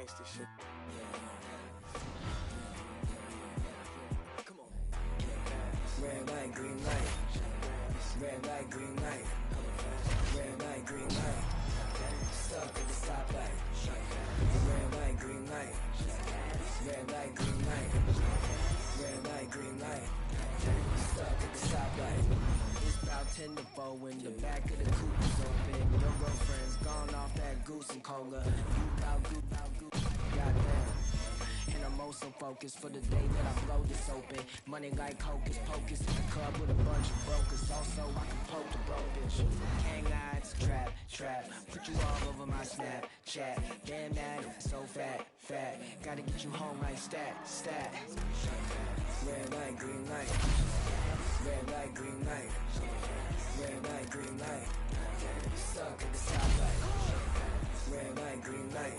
gangster shit. Come on. Red light, green light. Red light, green light. Red light, green light. Stuck at the stoplight. Red light, green light. Red light, green light. Red light, green light. Stuck at the stoplight. It's about 10 to 4 when the back of the coupe is open. Your girlfriend's gone off that goose and cola. You about goose. Goddamn. And I'm also focused for the day that I blow this open. Money like hocus pocus in the club with a bunch of brokers. Also, I can poke the broke bitch. Hang eyes, trap. Put you all over my Snapchat. Damn that, so fat. Gotta get you home like stat. Red light, green light. Red light, green light. Red light, green light. Stuck at the stoplight. Red light, green light.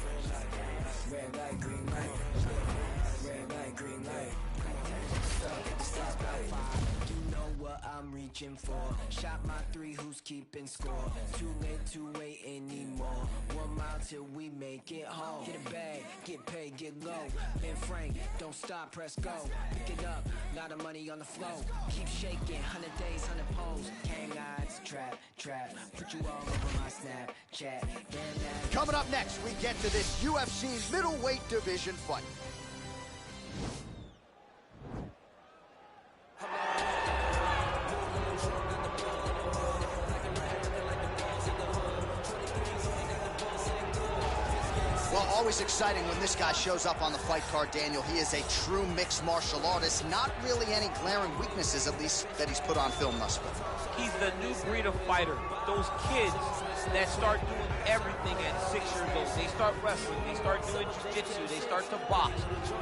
Red light, green light. Red light, green light. Stuck at the stoplight. You know what I'm reaching for. Shot my 3, who's keeping score? Too late to wait anymore. 1 mile till we make it home. Get a bag, get paid, get low. Ben Frank, don't stop, press go. Pick it up, lot of money on the flow. Keep shaking, 100 days, 100 poles. Hang odds, trap. Put you all over my Snapchat. Coming up next, we get to this UFC middleweight division fight. Well, always exciting when this guy shows up on the fight card, Daniel. He is a true mixed martial artist. Not really any glaring weaknesses, at least, that he's put on film thus far. He's the new breed of fighter. Those kids that start doing everything at 6 years old. They start wrestling, they start doing jiu-jitsu, they start to box.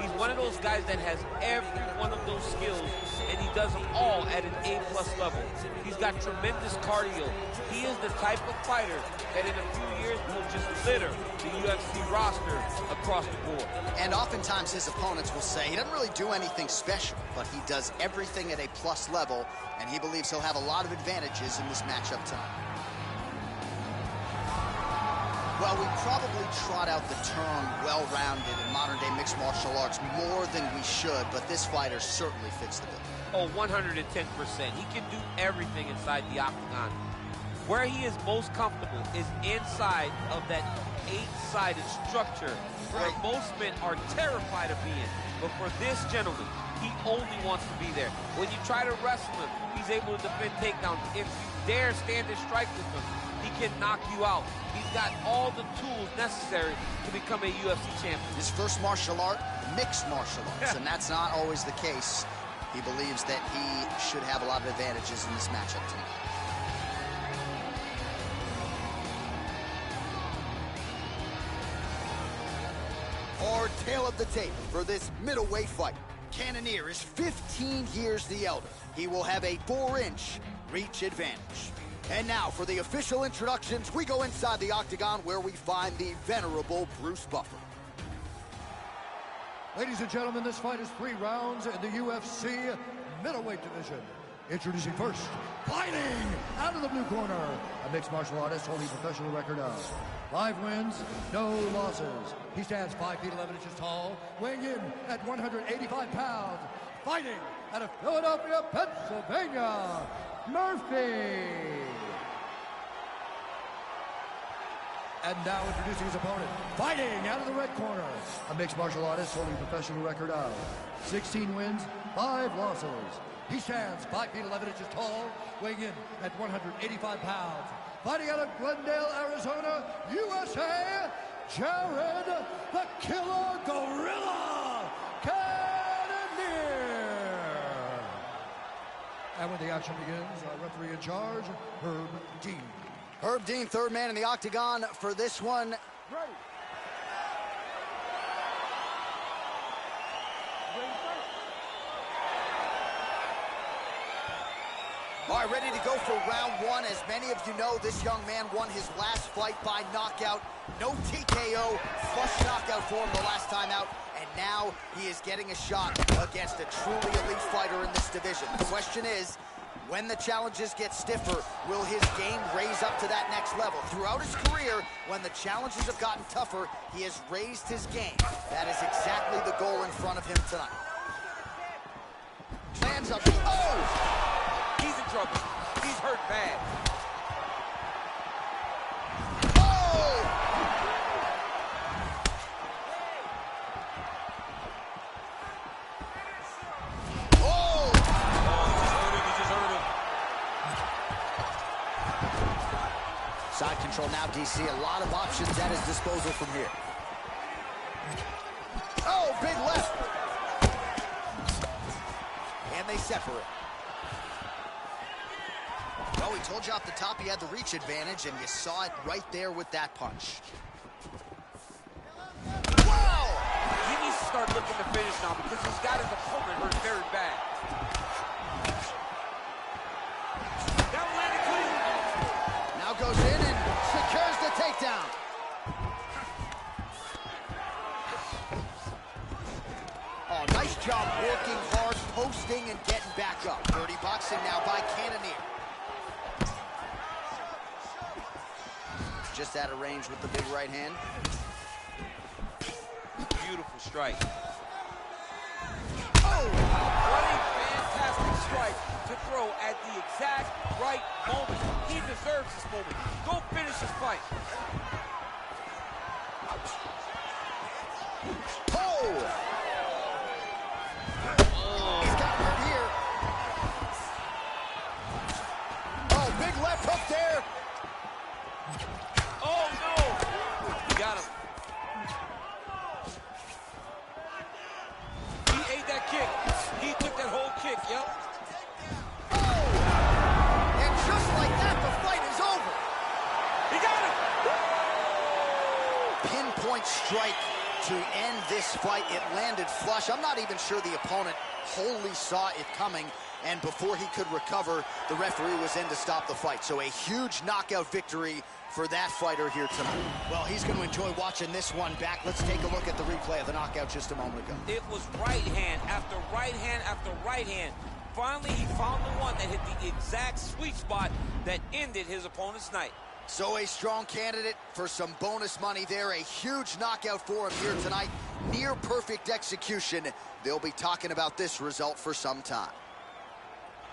He's one of those guys that has every one of those skills, and he does them all at an A+ level. He's got tremendous cardio. He is the type of fighter that in a few years will just litter the UFC roster across the board. And oftentimes his opponents will say he doesn't really do anything special, but he does everything at a plus level, and he believes he'll have a lot of advantages in this matchup tonight. Well, we probably trot out the term well-rounded in modern-day mixed martial arts more than we should, but this fighter certainly fits the bill. Oh, 110%. He can do everything inside the octagon. Where he is most comfortable is inside of that 8-sided structure where most men are terrified of being. But for this gentleman, he only wants to be there. When you try to wrestle him, he's able to defend takedowns. If you dare stand and strike with him, he can knock you out. He's got all the tools necessary to become a UFC champion. His first martial art, mixed martial arts, and that's not always the case. He believes that he should have a lot of advantages in this matchup tonight. Our tale of the tape for this middleweight fight. Cannonier is 15 years the elder. He will have a 4-inch reach advantage. And now for the official introductions, we go inside the octagon where we find the venerable Bruce Buffer. Ladies and gentlemen, this fight is 3 rounds in the UFC middleweight division. Introducing first, fighting out of the blue corner, a mixed martial artist holding professional record of 5 wins, no losses. He stands 5 feet 11 inches tall, weighing in at 185 pounds. Fighting out of Philadelphia, Pennsylvania, Murphy. And now introducing his opponent, fighting out of the red corner, a mixed martial artist holding a professional record of 16 wins, 5 losses. He stands 5 feet 11 inches tall, weighing in at 185 pounds. Fighting out of Glendale, Arizona, USA, Jared the Killer Gorilla Cannonier. And when the action begins, our referee in charge, Herb Dean. Herb Dean, third man in the octagon for this one. Ready. All right, ready to go for round 1. As many of you know, this young man won his last fight by knockout. No TKO, flush knockout for him the last time out. And now he is getting a shot against a truly elite fighter in this division. The question is, When the challenges get stiffer, will his game raise up to that next level? Throughout his career, when the challenges have gotten tougher, he has raised his game. That is exactly the goal in front of him tonight. Lands up. Oh! He's in trouble. He's hurt bad. Side control now, DC. A lot of options at his disposal from here. Oh, big left. And they separate. Oh, he told you off the top he had the reach advantage, and you saw it right there with that punch. Wow! He needs to start looking to finish now because he's got his opponent hurt very bad. That one landed clean. Now goes in and secures the takedown. Oh, nice job working hard, posting, and getting back up. Dirty boxing now by Cannonier. Just out of range with the big right hand. Beautiful strike. Oh! What a fantastic strike to throw at the exact right moment. He deserves this moment. Go finish his fight. Oh! He's got hurt here. Oh, big left hook there. Oh, no! He got him. He ate that kick. He took that whole kick, yep. Oh! And just like that, the fight is over. He got him! Pinpoint strike to end this fight. It landed flush. I'm not even sure the opponent wholly saw it coming, and before he could recover, the referee was in to stop the fight. So a huge knockout victory for that fighter here tonight. Well, he's going to enjoy watching this one back. Let's take a look at the replay of the knockout just a moment ago. It was right hand after right hand after right hand. Finally, he found the one that hit the exact sweet spot that ended his opponent's night. So a strong candidate for some bonus money there. A huge knockout for him here tonight. Near perfect execution. They'll be talking about this result for some time.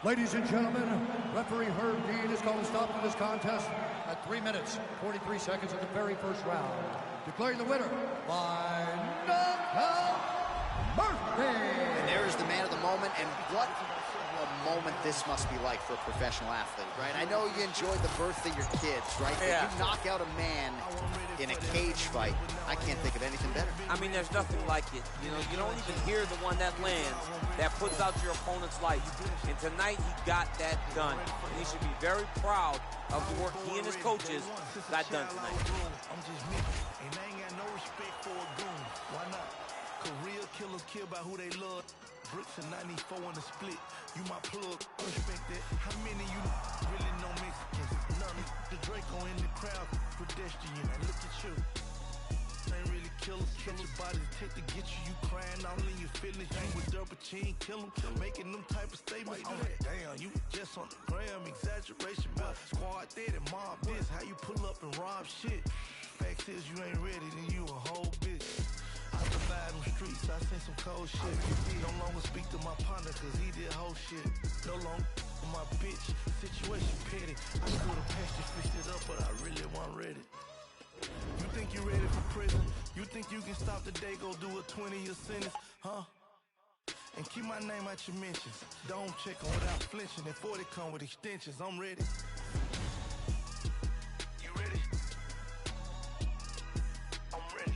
Ladies and gentlemen, referee Herb Dean has called a stop to this contest at 3 minutes, 43 seconds of the very first round. Declaring the winner by knockout, Murphy. And there is the man of the moment, and what a moment this must be like for a professional athlete, right? I know you enjoyed the birth of your kids, right? Yeah. But you knock out a man in a cage fight. I can't think of anything better. I mean, there's nothing like it. You know, you don't even hear the one that lands, that puts out your opponent's life. And tonight, he got that done. And he should be very proud of the work he and his coaches got done tonight. I'm just me, and I ain't got no respect for a goon. Why not? 'Cause real killers kill by who they love. Bricks and 94 in the split. You my plug, respect that. How many you really know Mexicans? None. The Draco in the crowd, pedestrian. And look at you. Ain't really killers. Catch your bodies, take to get you. You crying all in your feelings. You with dirt, but you ain't kill them. Making them type of statements. I'm like, damn, you just on the gram. Exaggeration, but squad dead and mob this. How you pull up and rob shit? Fact is, you ain't ready, then you a whole bitch. I survived them streets, I seen some cold shit. No longer speak to my partner, cause he did whole shit. No longer my bitch, situation petty. I could've patched it, fixed it up, but I really wasn't ready. You think you ready for prison? You think you can stop the day, go do a 20-year sentence, huh? And keep my name out your mentions. Don't check them without flinching. And 40 come with extensions, I'm ready. You ready? I'm ready.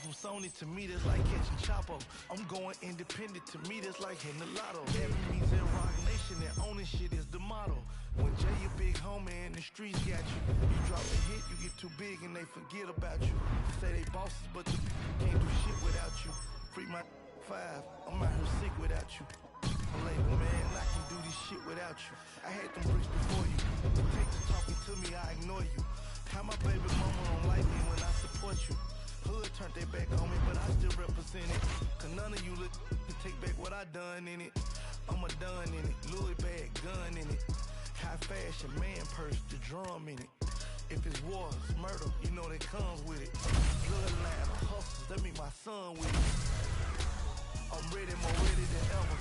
From Sony to me, that's like catching Chapo. I'm going independent, to me, that's like hitting the lotto. Enemies in Rock Nation, and owning shit is the motto. When Jay, your big homie, and the streets got you. You drop a hit, you get too big, and they forget about you. Say they bosses, but you can't do shit without you. Free my 5, I'm out here sick without you. I'm label, man, I can do this shit without you. I had them bricks before you. The picture talking to me, I ignore you. How my baby mama don't like me when I support you. Hood turned their back on me, but I still represent it. Cause none of you look to take back what I done in it. I'm a done in it, Louis bag, gun in it. High fashion, man purse, the drum in it. If it's war, it's murder, you know that comes with it. Bloodline of hustlers, that mean my son with it. I'm ready, more ready than ever.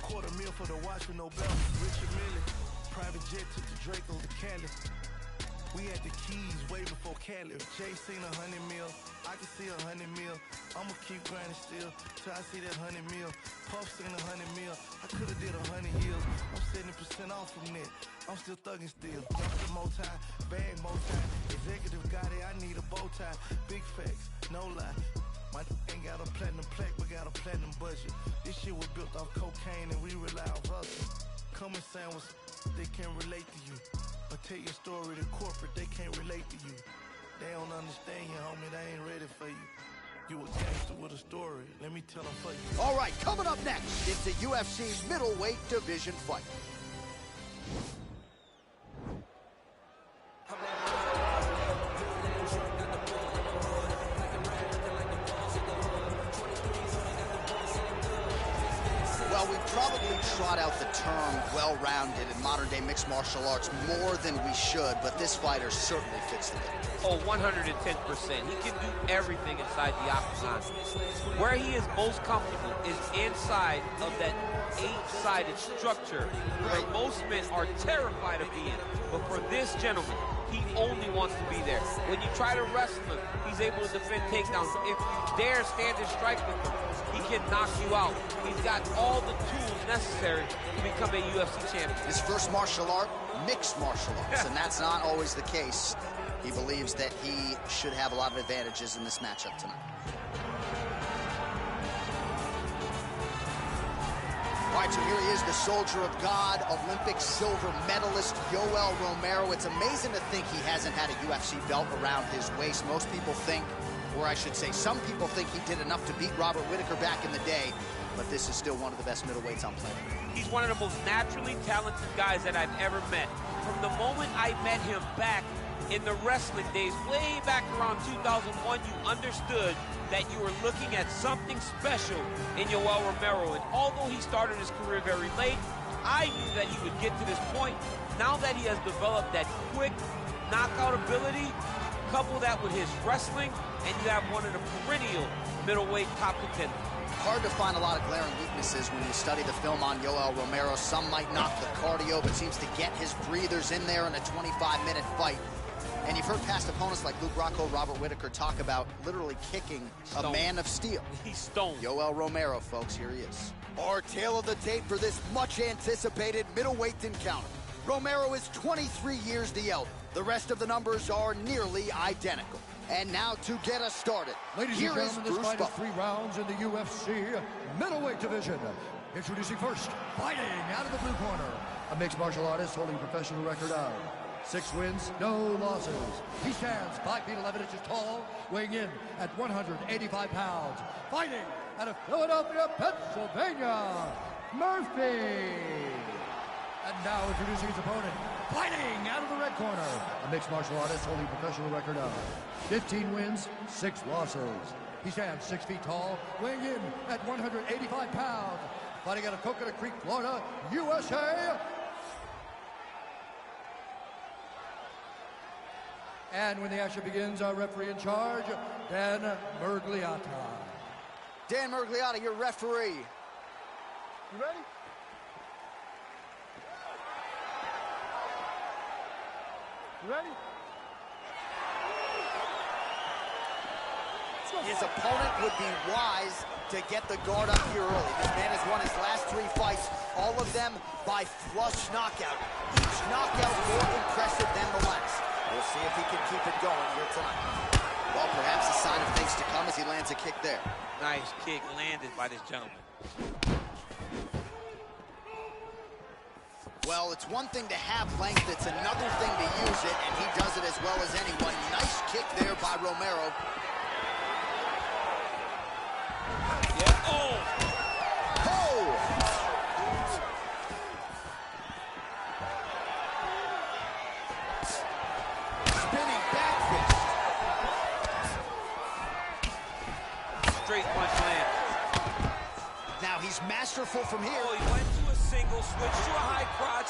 $250,000 for the watch with no belt. Richard Mille, private jet took the Draco to Cali. We had the keys way before Cali. Jay seen 100 mil, I can see 100 mil. I'ma keep grinding still till I see that 100 mil. Puff seen 100 mil, I could've did 100 years. I'm 70% off from that. I'm still thugging still. Dumpster more time, bag more time. Executive got it, I need a bow tie. Big facts, no lie. My ain't got a platinum plaque, but got a platinum budget. This shit was built off cocaine and we rely on hustle. Come and saying what's they can't relate to you. Or tell your story to corporate, they can't relate to you. They don't understand you, homie, they ain't ready for you. You a gangster with a story, let me tell them for you. All right, coming up next, it's the UFC middleweight division fight. Well, we probably trot out the term well-rounded in modern-day mixed martial arts more than we should, but this fighter certainly fits the bill. Oh, 110%. He can do everything inside the octagon. Where he is most comfortable is inside of that 8-sided structure where most men are terrified of being. But for this gentleman, he only wants to be there. When you try to wrestle him, he's able to defend takedowns. If you dare stand and strike with him, he can knock you out. He's got all the tools necessary to become a UFC champion. His first martial art, mixed martial arts, and that's not always the case. He believes that he should have a lot of advantages in this matchup tonight. All right, so here he is, the soldier of God, Olympic silver medalist, Yoel Romero. It's amazing to think he hasn't had a UFC belt around his waist. Most people think, or I should say, some people think he did enough to beat Robert Whittaker back in the day, but this is still one of the best middleweights on planet. He's one of the most naturally talented guys that I've ever met. From the moment I met him back in the wrestling days, way back around 2001, you understood that you were looking at something special in Yoel Romero. And although he started his career very late, I knew that he would get to this point. Now that he has developed that quick knockout ability, couple that with his wrestling, and you have one of the perennial middleweight top contenders. Hard to find a lot of glaring weaknesses when you study the film on Yoel Romero. Some might knock the cardio, but seems to get his breathers in there in a 25-minute fight. And you've heard past opponents like Luke Rockhold, Robert Whittaker talk about literally kicking a man of steel. He's stoned. Yoel Romero, folks, here he is. Our tale of the tape for this much-anticipated middleweight encounter. Romero is 23 years the elder. The rest of the numbers are nearly identical. And now to get us started, Ladies here and is gentlemen, this Bruce fight is Buffer. 3 rounds in the UFC middleweight division. Introducing first, fighting out of the blue corner, a mixed martial artist holding a professional record of 6 wins, no losses. He stands 5 feet 11 inches tall, weighing in at 185 pounds. Fighting out of Philadelphia, Pennsylvania, Murphy. And now introducing his opponent, fighting out of the red corner, a mixed martial artist holding a professional record of 15 wins, 6 losses. He stands 6 feet tall, weighing in at 185 pounds. Fighting out of Coconut Creek, Florida, USA. And when the action begins, our referee in charge, Dan Mergliata. Dan Mergliata, your referee. You ready? You ready? His opponent would be wise to get the guard up here early. This man has won his last 3 fights, all of them by flush knockout. Each knockout more impressive than the last. We'll see if he can keep it going here tonight. Well, perhaps a sign of things to come as he lands a kick there. Nice kick landed by this gentleman. Well, it's one thing to have length, it's another thing to use it, and he does it as well as anyone. Nice kick there by Romero. Yeah. Oh! Oh! Spinning back fist. masterful from here. Oh, he went to a single, switched to a high crotch.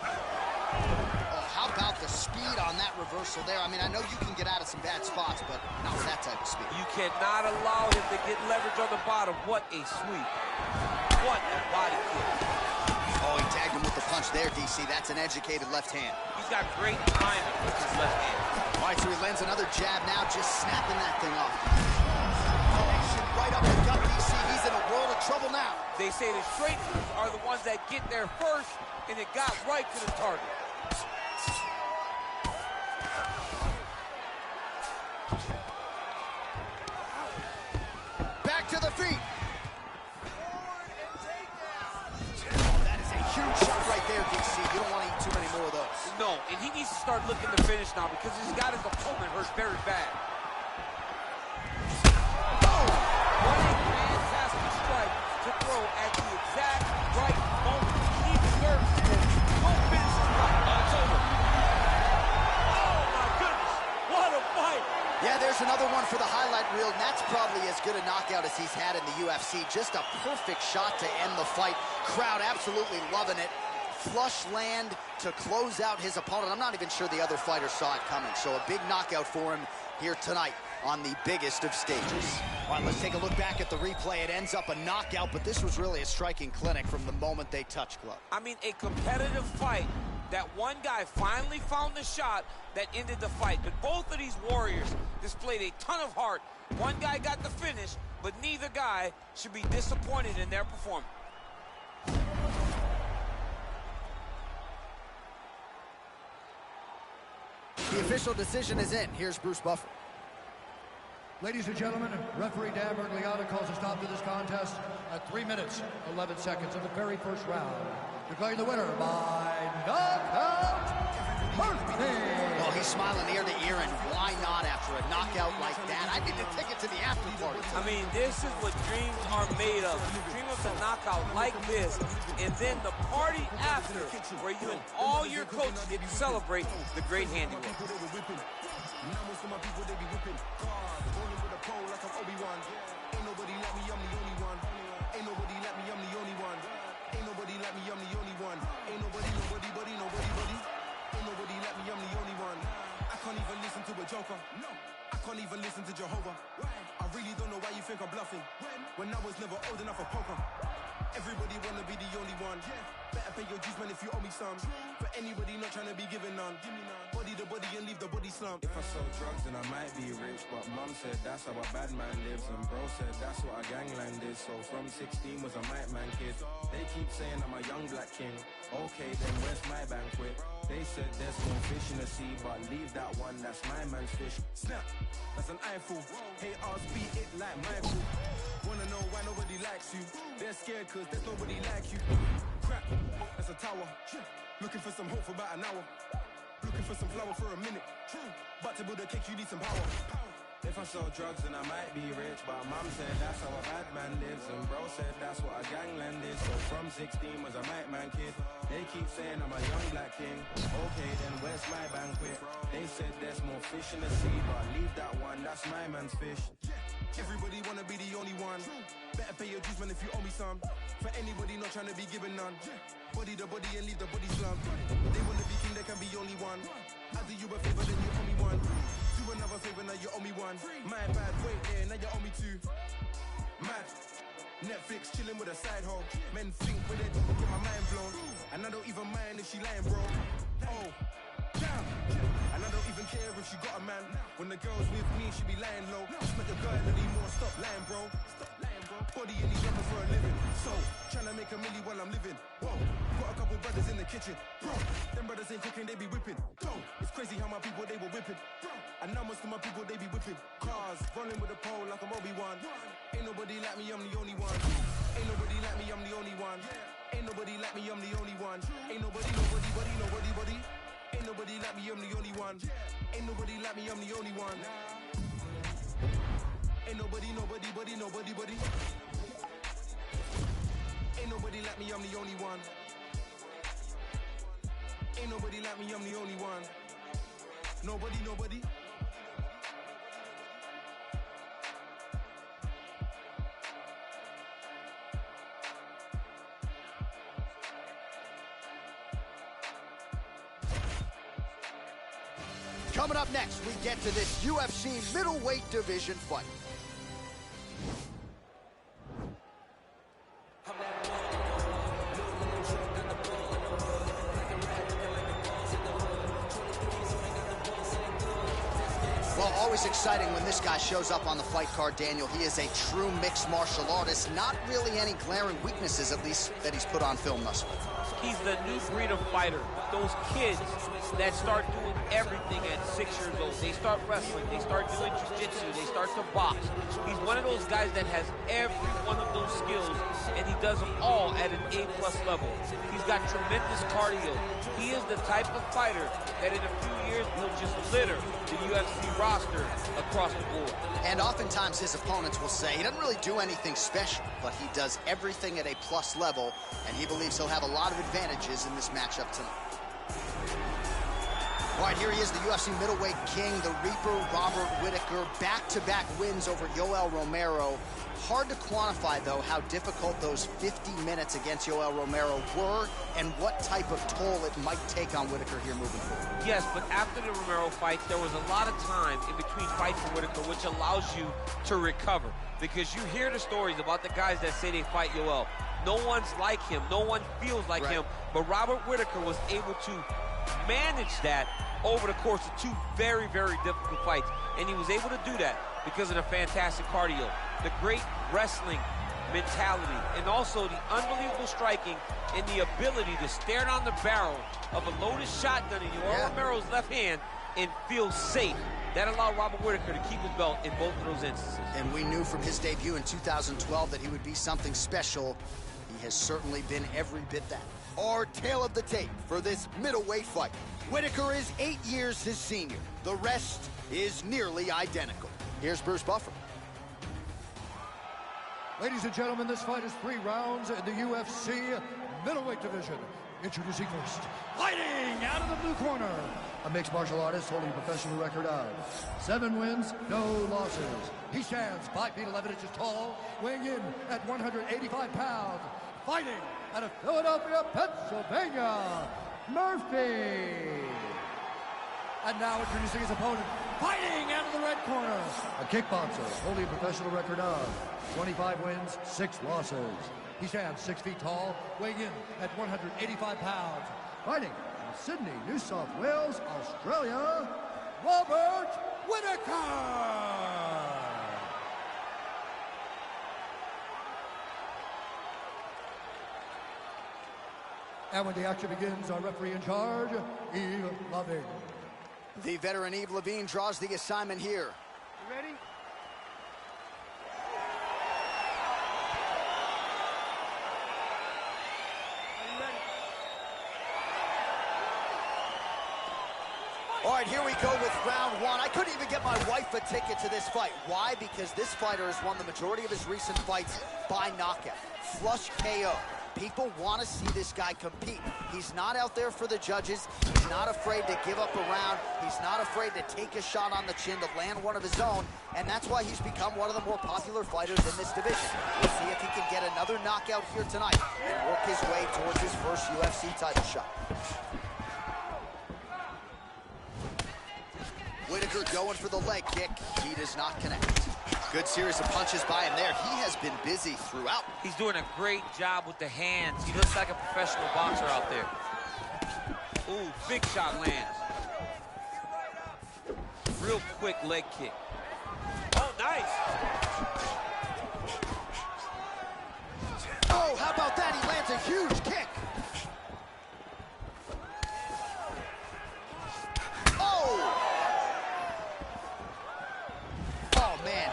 Oh, how about the speed on that reversal there? I mean, I know you can get out of some bad spots, but not with that type of speed. You cannot allow him to get leverage on the bottom. What a sweep. What a body kick. Oh, he tagged him with the punch there, DC. That's an educated left hand. He's got great timing with his left hand. All right, so he lands another jab now, just snapping that thing off. Connection right up the gut, DC. He's in a world of trouble now. They say the straighteners are the ones that get there first, and it got right to the target. Back to the feet. That is a huge shot right there, DC. You don't want to eat too many more of those. No, and he needs to start looking to finish now because he's got his opponent hurt very bad. Oh, what a fantastic strike to throw at the exact right moment. He deserves it. Don't finish the fight. It's over. Oh, my goodness. What a fight. Yeah, there's another one for the highlight reel, and that's probably as good a knockout as he's had in the UFC. Just a perfect shot to end the fight. Crowd absolutely loving it. Flush land to close out his opponent. I'm not even sure the other fighter saw it coming, so a big knockout for him here tonight on the biggest of stages. All right, let's take a look back at the replay. It ends up a knockout, but this was really a striking clinic from the moment they touched glove. I mean, a competitive fight. That one guy finally found the shot that ended the fight. But both of these warriors displayed a ton of heart. One guy got the finish, but neither guy should be disappointed in their performance. The official decision is in. Here's Bruce Buffer. Ladies and gentlemen, referee Dan Bergliano calls a stop to this contest at 3 minutes, 11 seconds of the very first round. Declaring the winner by knockout, Murphy. Well, he's smiling ear to ear, and why not after a knockout like that? I need a ticket to the after party. I mean, this is what dreams are made of. You dream of a knockout like this, and then the party after, where you and all your coaches get to celebrate the great handiwork. Joker. No, I can't even listen to Jehovah. Why? I really don't know why you think I'm bluffing. When I was never old enough for poker. Everybody wanna be the only one. Better pay your dues, man, if you owe me some. For anybody not trying to be given none. Body the body and leave the body slump. If I sold drugs, then I might be rich. But mum said that's how a bad man lives. And bro said that's what a gangland is. So from 16 was a might man kid. They keep saying I'm a young black king. Okay, then where's my banquet? They said there's no fish in the sea, but leave that one, that's my man's fish. Snap, that's an eyeful. Haters beat it like Michael. Wanna know why nobody likes you? They're scared cause there's nobody like you. Crap, that's a tower. Looking for some hope for about an hour. Looking for some flour for a minute. But to build a cake you need some power. If I sold drugs, then I might be rich. But mum said that's how a bad man lives. And bro said that's what a gangland is. So from 16 was a might man kid. They keep saying I'm a young black king. Okay, then where's my banquet? They said there's more fish in the sea, but leave that one, that's my man's fish. Everybody wanna be the only one. Better pay your dues, man, if you owe me some. For anybody not trying to be given none. Body the body and leave the body slump. They wanna be king, they can be only one. I do you a favor, then you owe me one. Do another favor, now you owe me one. My bad, wait there, now you owe me two. Mad. Netflix chilling with a side hoe. Men think with it, get my mind blown. And I don't even mind if she lying, bro. Oh, damn. And I don't even care if she got a man. When the girl's with me, she be lying low. It's not your girl anymore, stop lying, bro. Stop lying, bro. Body in these rappers for a living. So, trying to make a milli while I'm living. Whoa, got a couple brothers in the kitchen. Bro, them brothers ain't cooking, they be whipping. Bro, it's crazy how my people, they were whipping. Bro, and now most of my people, they be whipping. Cars, rolling with a pole like I'm Obi-Wan. Ain't nobody like me, I'm the only one. Ain't nobody like me, I'm the only one. Ain't nobody like me, I'm the only one. Ain't nobody, nobody, buddy, nobody, buddy. Ain't nobody like me, I'm the only one. Ain't nobody like me, I'm the only one. Ain't nobody, nobody, buddy, nobody, buddy. Ain't nobody like me, I'm the only one. Ain't nobody like me, I'm the only one. Nobody, nobody. Coming up next, we get to this UFC middleweight division fight. Well, always exciting when this guy shows up on the fight card, Daniel. He is a true mixed martial artist. Not really any glaring weaknesses, at least, that he's put on film thus far. He's the new breed of fighter. Those kids that start doing everything at 6 years old. They start wrestling, they start doing jiu-jitsu, they start to box. He's one of those guys that has every one of those skills, and he does them all at an A+ level. He's got tremendous cardio. He is the type of fighter that in a few years will just litter the UFC roster across the board. And oftentimes his opponents will say he doesn't really do anything special, but he does everything at a plus level, and he believes he'll have a lot of advantages in this matchup tonight. All right, here he is, the UFC middleweight king, the Reaper, Robert Whittaker. Back-to-back wins over Yoel Romero. Hard to quantify, though, how difficult those 50 minutes against Yoel Romero were and what type of toll it might take on Whittaker here moving forward. Yes, but after the Romero fight, there was a lot of time in between fights for Whittaker, which allows you to recover. Because you hear the stories about the guys that say they fight Yoel. No one's like him. No one feels like him. But Robert Whittaker was able to manage that over the course of two very, very difficult fights. And he was able to do that because of the fantastic cardio, the great wrestling mentality, and also the unbelievable striking and the ability to stare down the barrel of a loaded shotgun in Yoel Romero's left hand and feel safe. That allowed Robert Whittaker to keep his belt in both of those instances. And we knew from his debut in 2012 that he would be something special. He has certainly been every bit that. Our tale of the tape for this middleweight fight. Whittaker is 8 years his senior. The rest is nearly identical. Here's Bruce Buffer. Ladies and gentlemen, this fight is 3 rounds in the UFC middleweight division. Introducing first, fighting out of the blue corner, a mixed martial artist holding a professional record of 7 wins, no losses. He stands 5 feet 11 inches tall, weighing in at 185 pounds, fighting out of Philadelphia, Pennsylvania, Murphy. And now introducing his opponent, fighting out of the red corner, a kickboxer holding a professional record of 25 wins, 6 losses. He stands 6 feet tall, weighing in at 185 pounds, fighting in Sydney, New South Wales, Australia, Robert Whittaker. And when the action begins, our referee in charge, Eve Loving. The veteran Eve Levine draws the assignment here. You ready? All right, here we go with round 1. I couldn't even get my wife a ticket to this fight. Why? Because this fighter has won the majority of his recent fights by knockout. Flush KO. People want to see this guy compete. He's not out there for the judges. He's not afraid to give up a round. He's not afraid to take a shot on the chin, to land one of his own. And that's why he's become one of the more popular fighters in this division. We'll see if he can get another knockout here tonight and work his way towards his first UFC title shot. Whittaker going for the leg kick. He does not connect. Good series of punches by him there. He has been busy throughout. He's doing a great job with the hands. He looks like a professional boxer out there. Ooh, big shot lands. Real quick leg kick. Oh, nice. Oh, how about that? He lands a huge kick.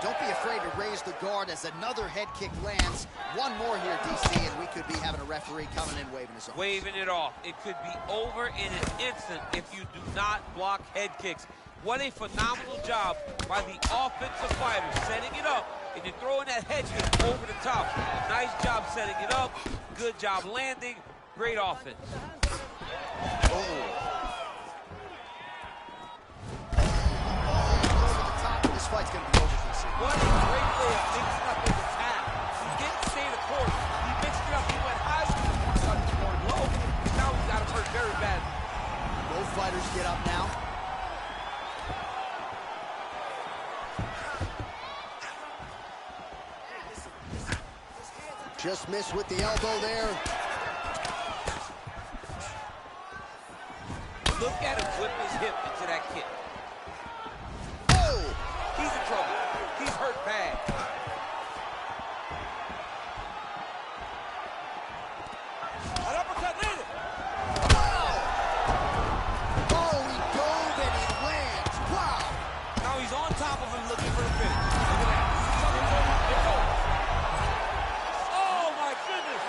Don't be afraid to raise the guard as another head kick lands. One more here, DC, and we could be having a referee coming in waving his arm. Waving it off. It could be over in an instant if you do not block head kicks. What a phenomenal job by the offensive fighter, setting it up, and then throwing that head kick over the top. Nice job setting it up. Good job landing. Great offense. This fight's going to be over for the season. What a great way of mixing up his attack. He didn't stay the course. He mixed it up. He went high with the corner, cut the corner low. Now he's got him hurt very bad. Both fighters get up now. Just missed with the elbow there. Look at him whip his hip into that kick. Oh! He's in trouble. He's hurt bad. An uppercut landed. Wow! Oh, he dove and he lands. Wow! Now he's on top of him looking for the finish. Look at that. Something's over. It's over. Oh, my goodness.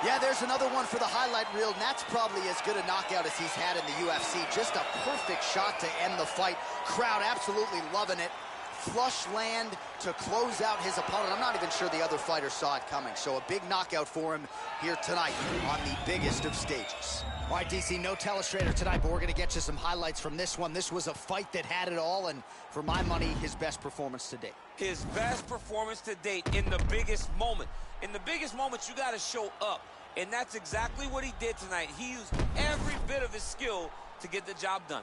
Yeah, there's another one for the highlight reel, and that's probably as good a knockout as he's had in the UFC. Just a perfect shot to end the fight. Crowd absolutely loving it. Flush land to close out his opponent. I'm not even sure the other fighter saw it coming. So a big knockout for him here tonight on the biggest of stages. All right, DC, no telestrator tonight, but we're going to get you some highlights from this one. This was a fight that had it all, and for my money, his best performance to date. His best performance to date in the biggest moment. In the biggest moments, you got to show up. And that's exactly what he did tonight. He used every bit of his skill to get the job done.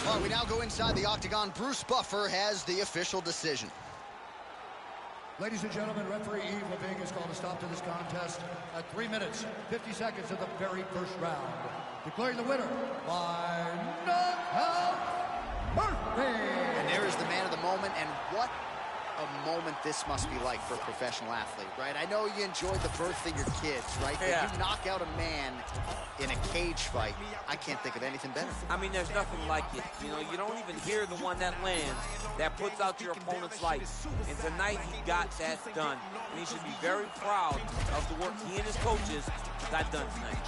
All right, we now go inside the octagon. Bruce Buffer has the official decision. Ladies and gentlemen, referee Yves Leving has called a stop to this contest at 3 minutes, 50 seconds of the very first round. Declaring the winner by knockout, Murphy! And there is the man of the moment, and what a moment this must be like for a professional athlete, right? I know you enjoyed the birth of your kids, right? Yeah. But you knock out a man in a cage fight, I can't think of anything better. I mean, there's nothing like it. You know, you don't even hear the one that lands, that puts out your opponent's life. And tonight, he got that done. And he should be very proud of the work he and his coaches got done tonight.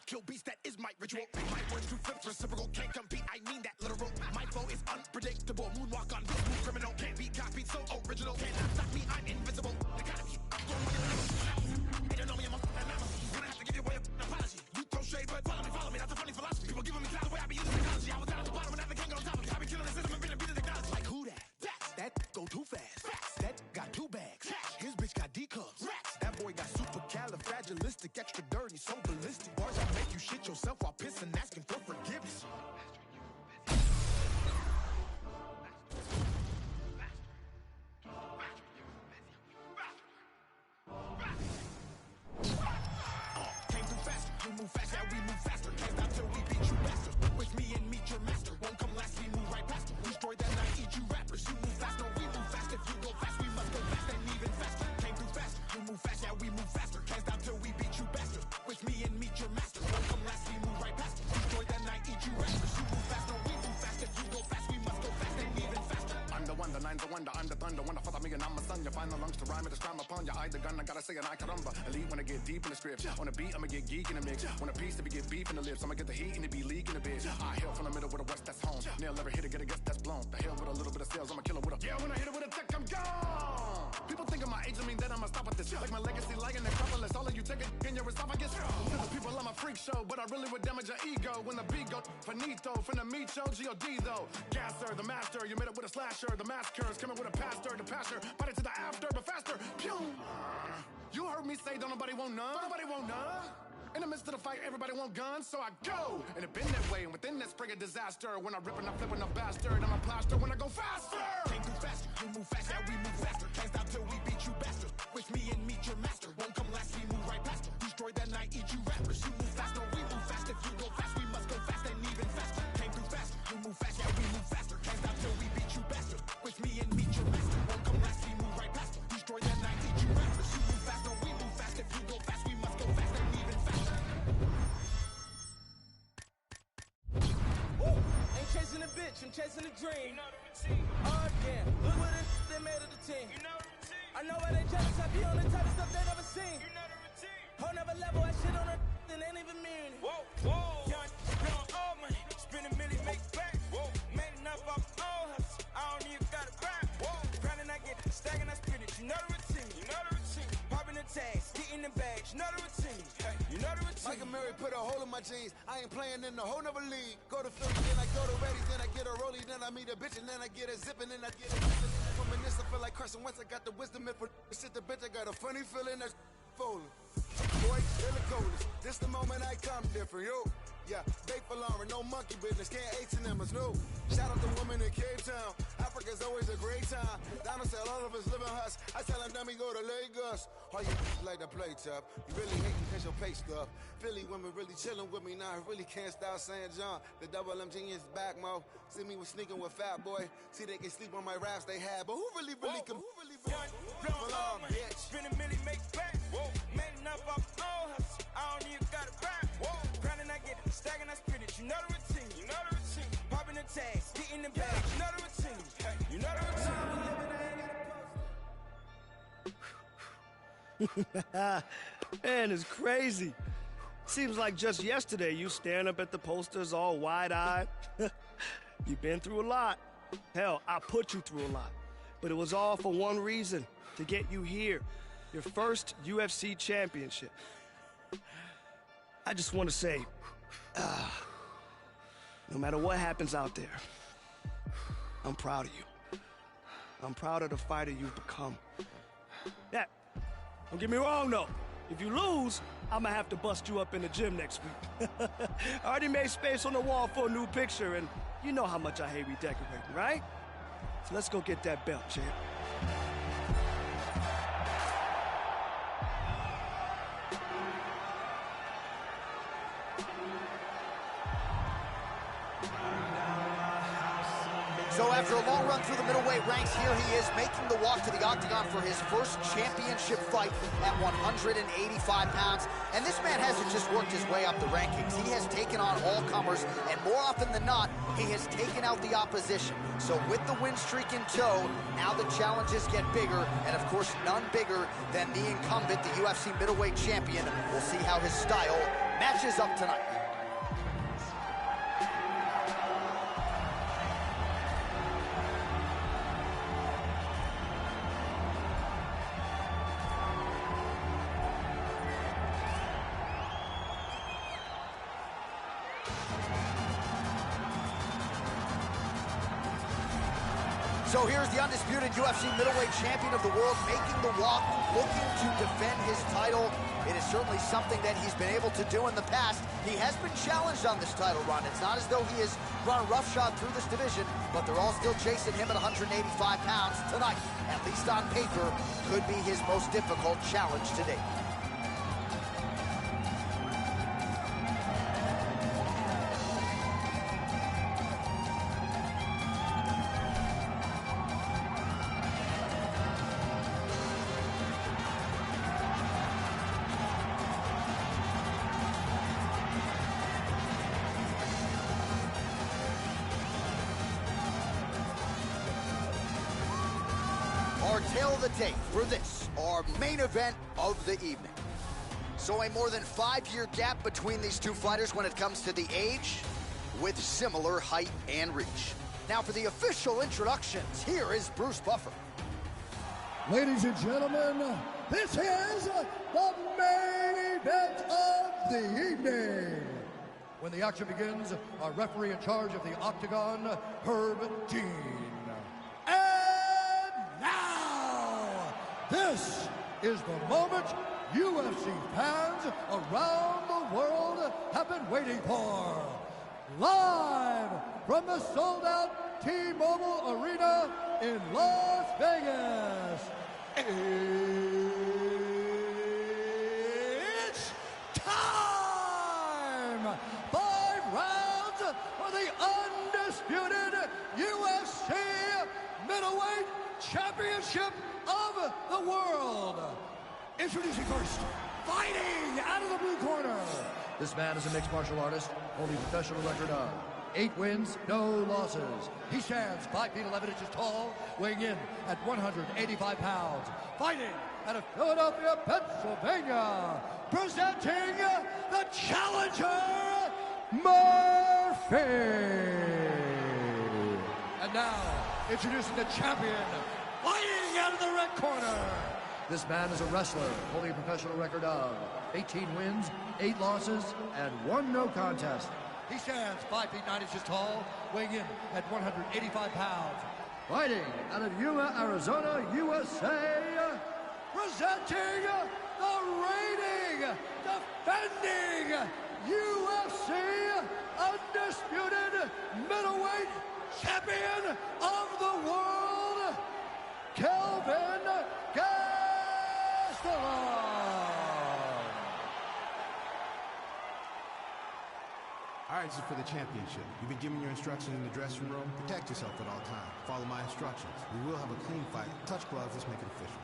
Kill beast, that is my ritual. My words too flip, reciprocal, can't compete. I mean that literal. My flow is unpredictable. Moonwalk on this smooth criminal. Can't be copied, so original. Cannot stop me, I'm invincible. The economy, they don't know me, I'm a gonna have to give you away an apology. You throw shade, but follow me, that's a funny philosophy. People giving me clout the way I be using technology. I was down at the bottom and now they can't get on top of me. I be killing the system and being a technology. Like who that? That go too fast. That got 2 bags. His bitch got D cups. That boy got supercalifragilistic, extra dirty, so ballistic. Bars that make you shit yourself while pissing, asking for forgiveness. Came through fast, you move fast, yeah, we move faster. Can't stop till we beat you bastard. With me and meet your master. Won't come last, we move right past. Destroy that night, eat you rappers. You move fast, no, we move fast. If you go fast, we must go fast and even faster. Came through fast, you move fast, yeah, we move faster. Can't stop till we beat you bastard. With me and meet your master. Won't come last, we move right past. Destroy that night, eat you rappers. You move fast, no, we move fast. If you go fast, we must go fast and even faster. I'm the one, the nine, the wonder, I'm the thunder. When I follow me and I'm a son, you find the lungs to rhyme it, to strime upon you. I the gun, I gotta say an I caramba. Elite when I get deep in the script. On the beat, I'ma get geek in the mix. Want a piece to be get beef in the lips. I'ma get the heat and it be leaking a bit. I hail from the middle with a west, that's home. Nail ever hit it, get a guess, that's blown. The hell with a little bit of sales, I'ma kill it with a yeah. When I hit it with a tech, I'm gone. People think of my age, I mean that I'ma stop at this. Like my legacy, like an Acropolis. All of you take it in your esophagus. To the people, I'm a freak show, but I really would damage your ego. When the beat go finito, from the meat show, G.O.D. though. Gasser, the master, you made it with a slasher. The massacres coming with a pastor, the pasture. Bite it to the after, but faster. Pew! You heard me say don't nobody want none. Nobody want none. In the midst of the fight, everybody want guns, so I go. And it been that way, and within that spring of disaster. When I rip and I flip and I bastard, I'm a plaster when I go faster. Came through faster, you move fast, yeah, we move faster. Can't stop till we beat you bastard. With me and meet your master. Won't come last, we move right past. Destroy that night, eat you rappers. You move fast, no, we move fast. If you go fast, we must go fast and even faster. Came through fast, you move fast, yeah, we move faster. Can't stop till we beat you bastard. With me and meet your master. Won't come last, we move right past. Destroy that night, eat you rappers. You move fast, no, we move fast. If you go fast, we must go fast and even faster. Ain't chasing a bitch, I'm chasing a dream. You know the routine. Oh damn, look what they made of the team. You know the routine. I know why they jealous, I be on the type of stuff they never seen. You know the routine. Whole never level, I shit on her, then ain't even mean it. Whoa, whoa. Young, blowing all money, spending million, make back. Whoa, made enough off all hustle. I don't even gotta rap. Whoa, grinding, I get it, stacking, I spit it. You know the routine. You know the routine. Popping the tags, getting the bags. You know the routine. Hey, you know Michael Murray put a hole in my jeans. I ain't playing in the whole nother league. Go to Philly, then I go to Reddy, then I get a rollie, then I meet a bitch, and then I get a zippin', then I get a zippin'. From a I feel like Carson Wentz, I got the wisdom, and for shit the bitch, I got a funny feeling that's folding. Boy, feel the coldest. This the moment I come different, yo. Yeah, bait for Lauren, no monkey business, can't H&M us, no. Shout out to women in Cape Town. Africa's always a great time. Donald said all of us live in huts. I tell him, dummy, go to Lagos. All you like to play tough. You really hate me cause your pay stuff. Philly women really chilling with me now. I really can't stop saying John. The double M genius back, mo. See me with sneaking with Fat Boy. See they can sleep on my raps they had. But who really can? Who really bitch? Spin a milli, make back. Made enough off old hustle. I don't even got a rap. Grinding, I get it. Stacking, I spit it. You know the routine. You know the routine. Popping the tags, getting the bag. You know the routine. You know the routine. Man, it's crazy. Seems like just yesterday you staring up at the posters all wide-eyed. You've been through a lot. Hell, I put you through a lot. But it was all for one reason, to get you here. Your first UFC championship. I just want to say, no matter what happens out there, I'm proud of you. I'm proud of the fighter you've become. Yeah, don't get me wrong though. If you lose, I'm gonna have to bust you up in the gym next week. I already made space on the wall for a new picture, and you know how much I hate redecorating, right? So let's go get that belt, champ. So after a long run through the middleweight ranks, here he is making the walk to the octagon for his first championship fight at 185 pounds. And this man hasn't just worked his way up the rankings. He has taken on all comers, and more often than not, he has taken out the opposition. So with the win streak in tow, now the challenges get bigger, and of course none bigger than the incumbent, the UFC middleweight champion. We'll see how his style matches up tonight. So here's the undisputed UFC middleweight champion of the world making the walk, looking to defend his title. It is certainly something that he's been able to do in the past. He has been challenged on this title run. It's not as though he has run roughshod through this division, but they're all still chasing him at 185 pounds tonight. At least on paper, could be his most difficult challenge to date. Our tail of the tape for this, our main event of the evening. So a more than 5-year gap between these two fighters when it comes to the age, with similar height and reach. Now for the official introductions, here is Bruce Buffer. Ladies and gentlemen, this is the main event of the evening. When the action begins, our referee in charge of the octagon, Herb Dean. And now, this is the moment UFC fans around the world have been waiting for. Live from the sold-out T-Mobile Arena in Las Vegas. It's time! 5 rounds for the undisputed UFC Middleweight Championship of the world. Introducing first, fighting out of the blue corner. This man is a mixed martial artist, holding a professional record of 8 wins, no losses. He stands 5 feet 11 inches tall, weighing in at 185 pounds. Fighting out of Philadelphia, Pennsylvania, presenting the challenger, Murphy. And now, introducing the champion, fighting out of the red corner. This man is a wrestler holding a professional record of 18 wins, 8 losses, and 1 no contest. He stands 5 feet 9 inches tall, weighing in at 185 pounds. Fighting out of Yuma, Arizona, USA, presenting the reigning, defending UFC undisputed middleweight champion of the world, Kelvin Gastelum. All right, this is for the championship. You've been given your instructions in the dressing room. Protect yourself at all times. Follow my instructions. We will have a clean fight. Touch gloves. Let's make it official.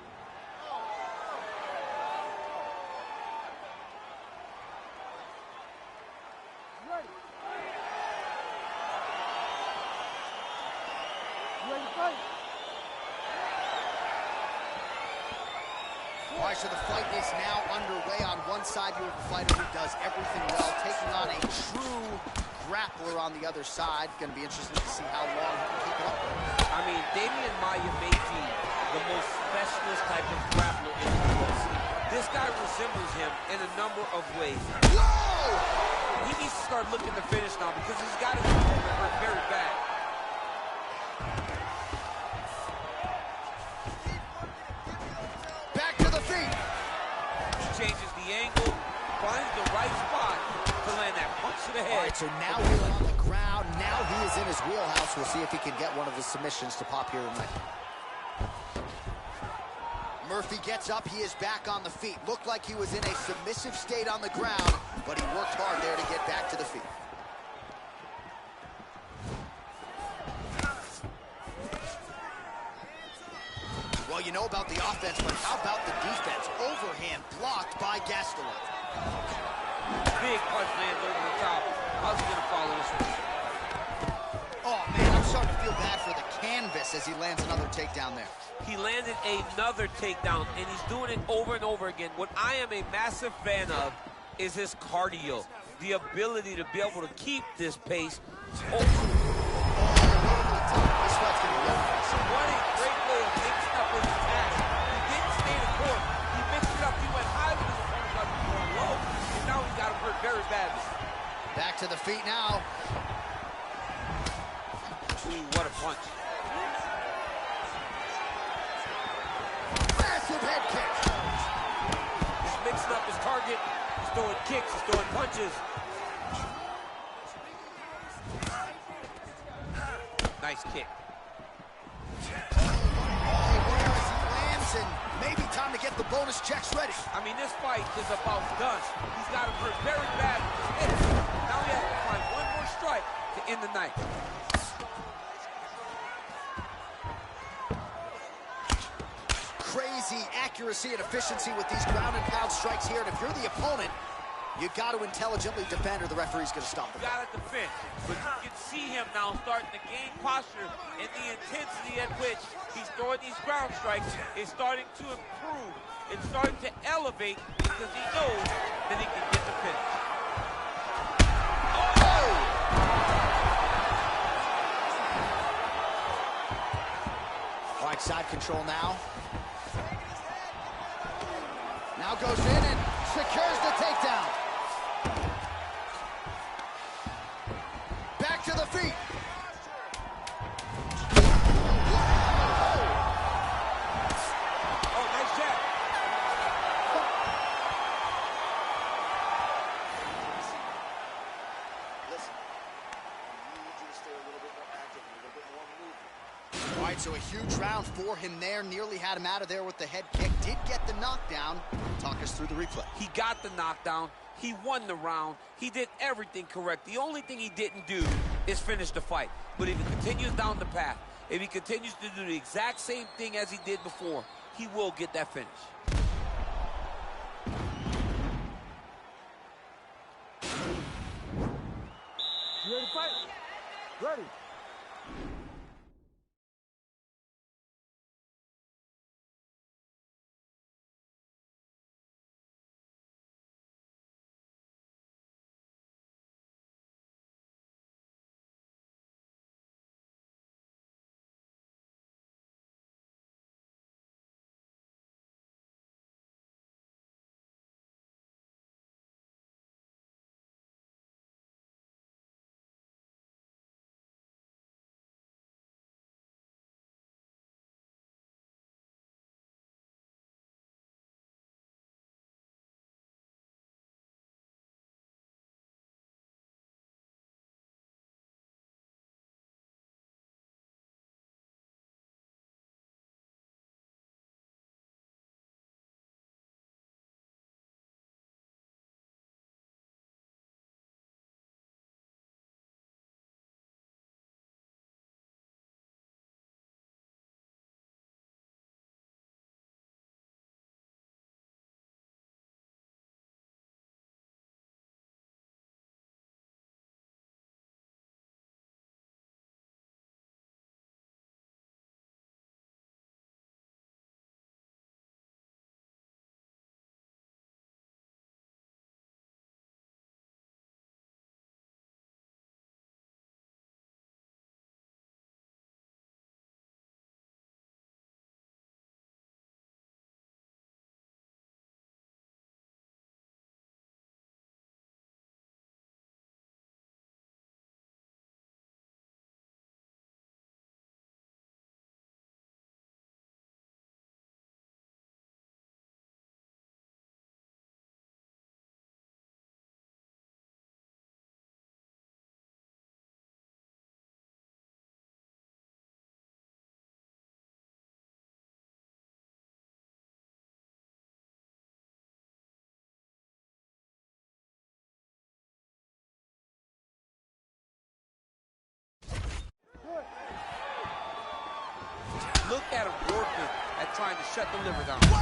Ready. You ready to fight? All right, so the fight is now underway. On one side, you have a fighter who does everything well, taking on a true grappler on the other side. Going to be interesting to see how long he can keep it up. I mean, Damian Maia may be the most specialist type of grappler in the UFC. This guy resembles him in a number of ways. Whoa! He needs to start looking to finish now because he's got his opponent hurt very bad. Back to the feet. Changes the angle, finds the right spot to land that punch to the head. All right, so now he's on the ground. Now he is in his wheelhouse. We'll see if he can get one of his submissions to pop here tonight. Murphy gets up. He is back on the feet. Looked like he was in a submissive state on the ground, but he worked hard there to get back to the feet. Well, you know about the offense, but how about the defense? Overhand blocked by Gastelum. Big punch lands over the top. How's he gonna follow this one? Oh, man, I'm starting to feel bad for the canvas as he lands another takedown there. He landed another takedown, and he's doing it over and over again. What I am a massive fan of is his cardio, the ability to be able to keep this pace. This fight's gonna be over. What a great way of mixing up his attack. He didn't stay the court. He mixed it up. He went high with his opponent, got him going low, and now he got him hurt very badly. Back to the feet now. Ooh, what a punch. Massive head kick. He's mixing up his target. He's throwing kicks. He's throwing punches. Nice kick. And maybe time to get the bonus checks ready. I mean, this fight is about done. He's got him hurt very bad with his hip. Now he has to find one more strike to end the night. Crazy accuracy and efficiency with these ground and pound strikes here. And if you're the opponent, you got to intelligently defend or the referee's going to stop You it. got to defend. But you can see him now starting to gain posture, and the intensity at which he's throwing these ground strikes is starting to improve. It's starting to elevate because he knows that he can get the finish. Oh! All right, side control now. Now goes in and secures the takedown. Back to the feet. Oh, nice jab. Listen, I need you to stay a little bit more active, a little bit more movement. All right, so a huge round for him there. Nearly had him out of there with the head kick. Did get the knockdown. Talk us through the replay. He got the knockdown. He won the round. He did everything correct. The only thing he didn't do is finish the fight. But if he continues down the path, if he continues to do the exact same thing as he did before, he will get that finish. You ready to fight? Ready. look at him working at trying to shut the liver down. Wow!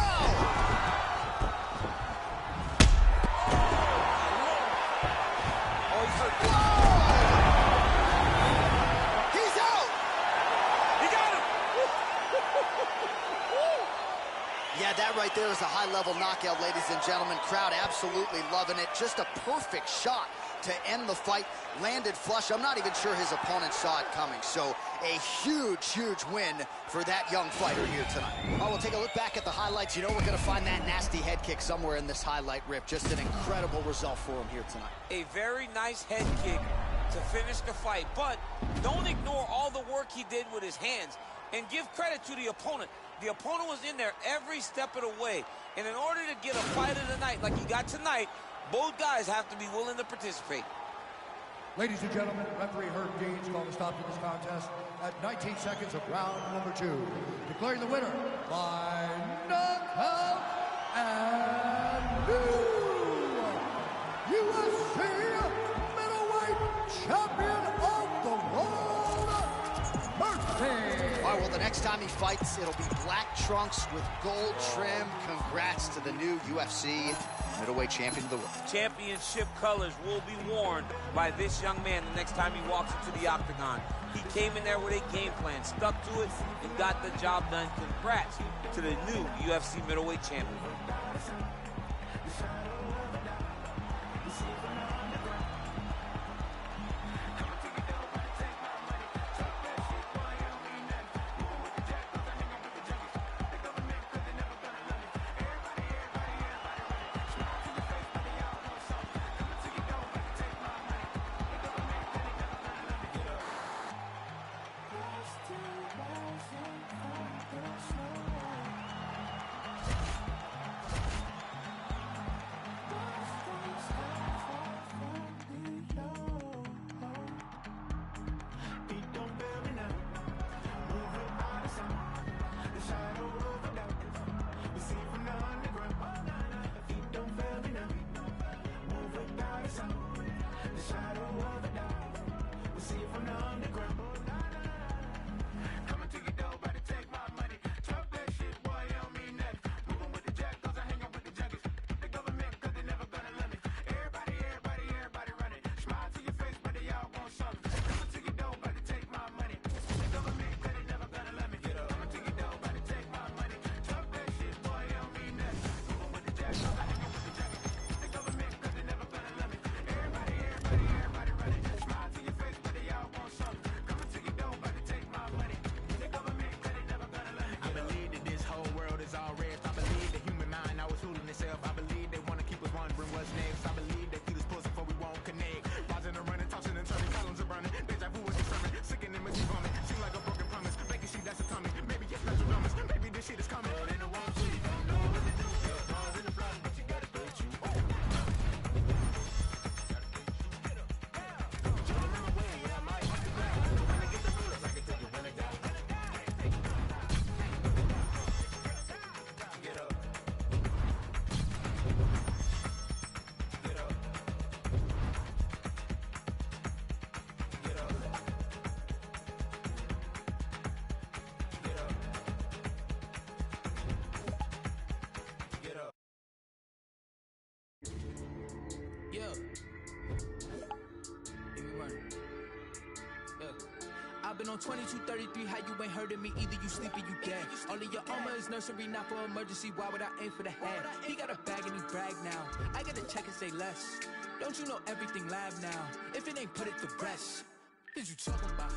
Oh, he's hurt. He's out! He got him! Yeah, that right there is a high-level knockout, ladies and gentlemen. Crowd absolutely loving it. Just a perfect shot to end the fight. Landed flush. I'm not even sure his opponent saw it coming. So a huge, huge win for that young fighter here tonight. Oh, we'll take a look back at the highlights. You know we're going to find that nasty head kick somewhere in this highlight rip. Just an incredible result for him here tonight. A very nice head kick to finish the fight. But don't ignore all the work he did with his hands. And give credit to the opponent. The opponent was in there every step of the way. And in order to get a fight of the night like he got tonight, both guys have to be willing to participate. Ladies and gentlemen, referee Herb Dean's called a stop to this contest at 19 seconds of round number 2. Declaring the winner by knockout and new UFC middleweight champion of the world, Murphy. All right, well, the next time he fights, it'll be black trunks with gold trim. Congrats to the new UFC middleweight champion of the world. Championship colors will be worn by this young man the next time he walks into the octagon. He came in there with a game plan, stuck to it, and got the job done. Congrats to the new UFC middleweight champion. I've been on 2233, how you ain't heard of me either, you sleep or you dead. All of your armor is nursery, not for emergency, why would I aim for the head? He got a bag and he brag now, I gotta check and say less. Don't you know everything live now? If it ain't put it to rest, what you talking about?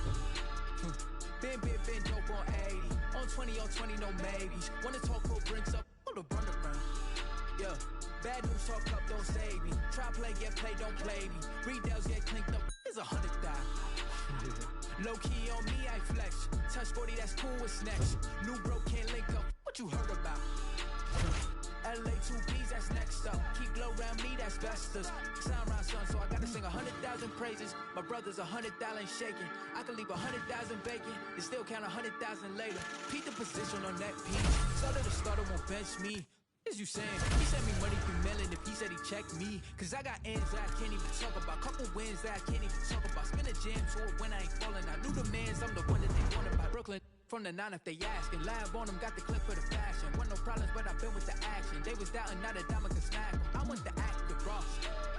Been dope on 80, on 20, no maybes. Wanna talk for drinks up, hold a run around. Yeah, bad news talk up, don't save me. Try play, get play, don't play me. Redells get clinked up, it's 100,000. Low key on me, I flex. Touch 40, that's cool, what's next? New bro can't link up, what you heard about? LA 2Bs, that's next up. Keep low around me, that's besters. Sound round son, so I gotta sing 100,000 praises. My brother's 100,000 shaking. I can leave 100,000 bacon, and still count 100,000 later. Peep the position on that piece. Started the starter won't bench me. What is you saying? He sent me money through mailing if he said he checked me. Cause I got ends that I can't even talk about. Couple wins that I can't even talk about. Spin a jam tour when I ain't falling. I knew the mans, I'm the one that they wanted by Brooklyn. from the 9 if they ask. And lab on them, got the clip for the fashion. Want no problems, but I've been with the action. They was doubting, now the diamond can smack 'em. I want the active Ross.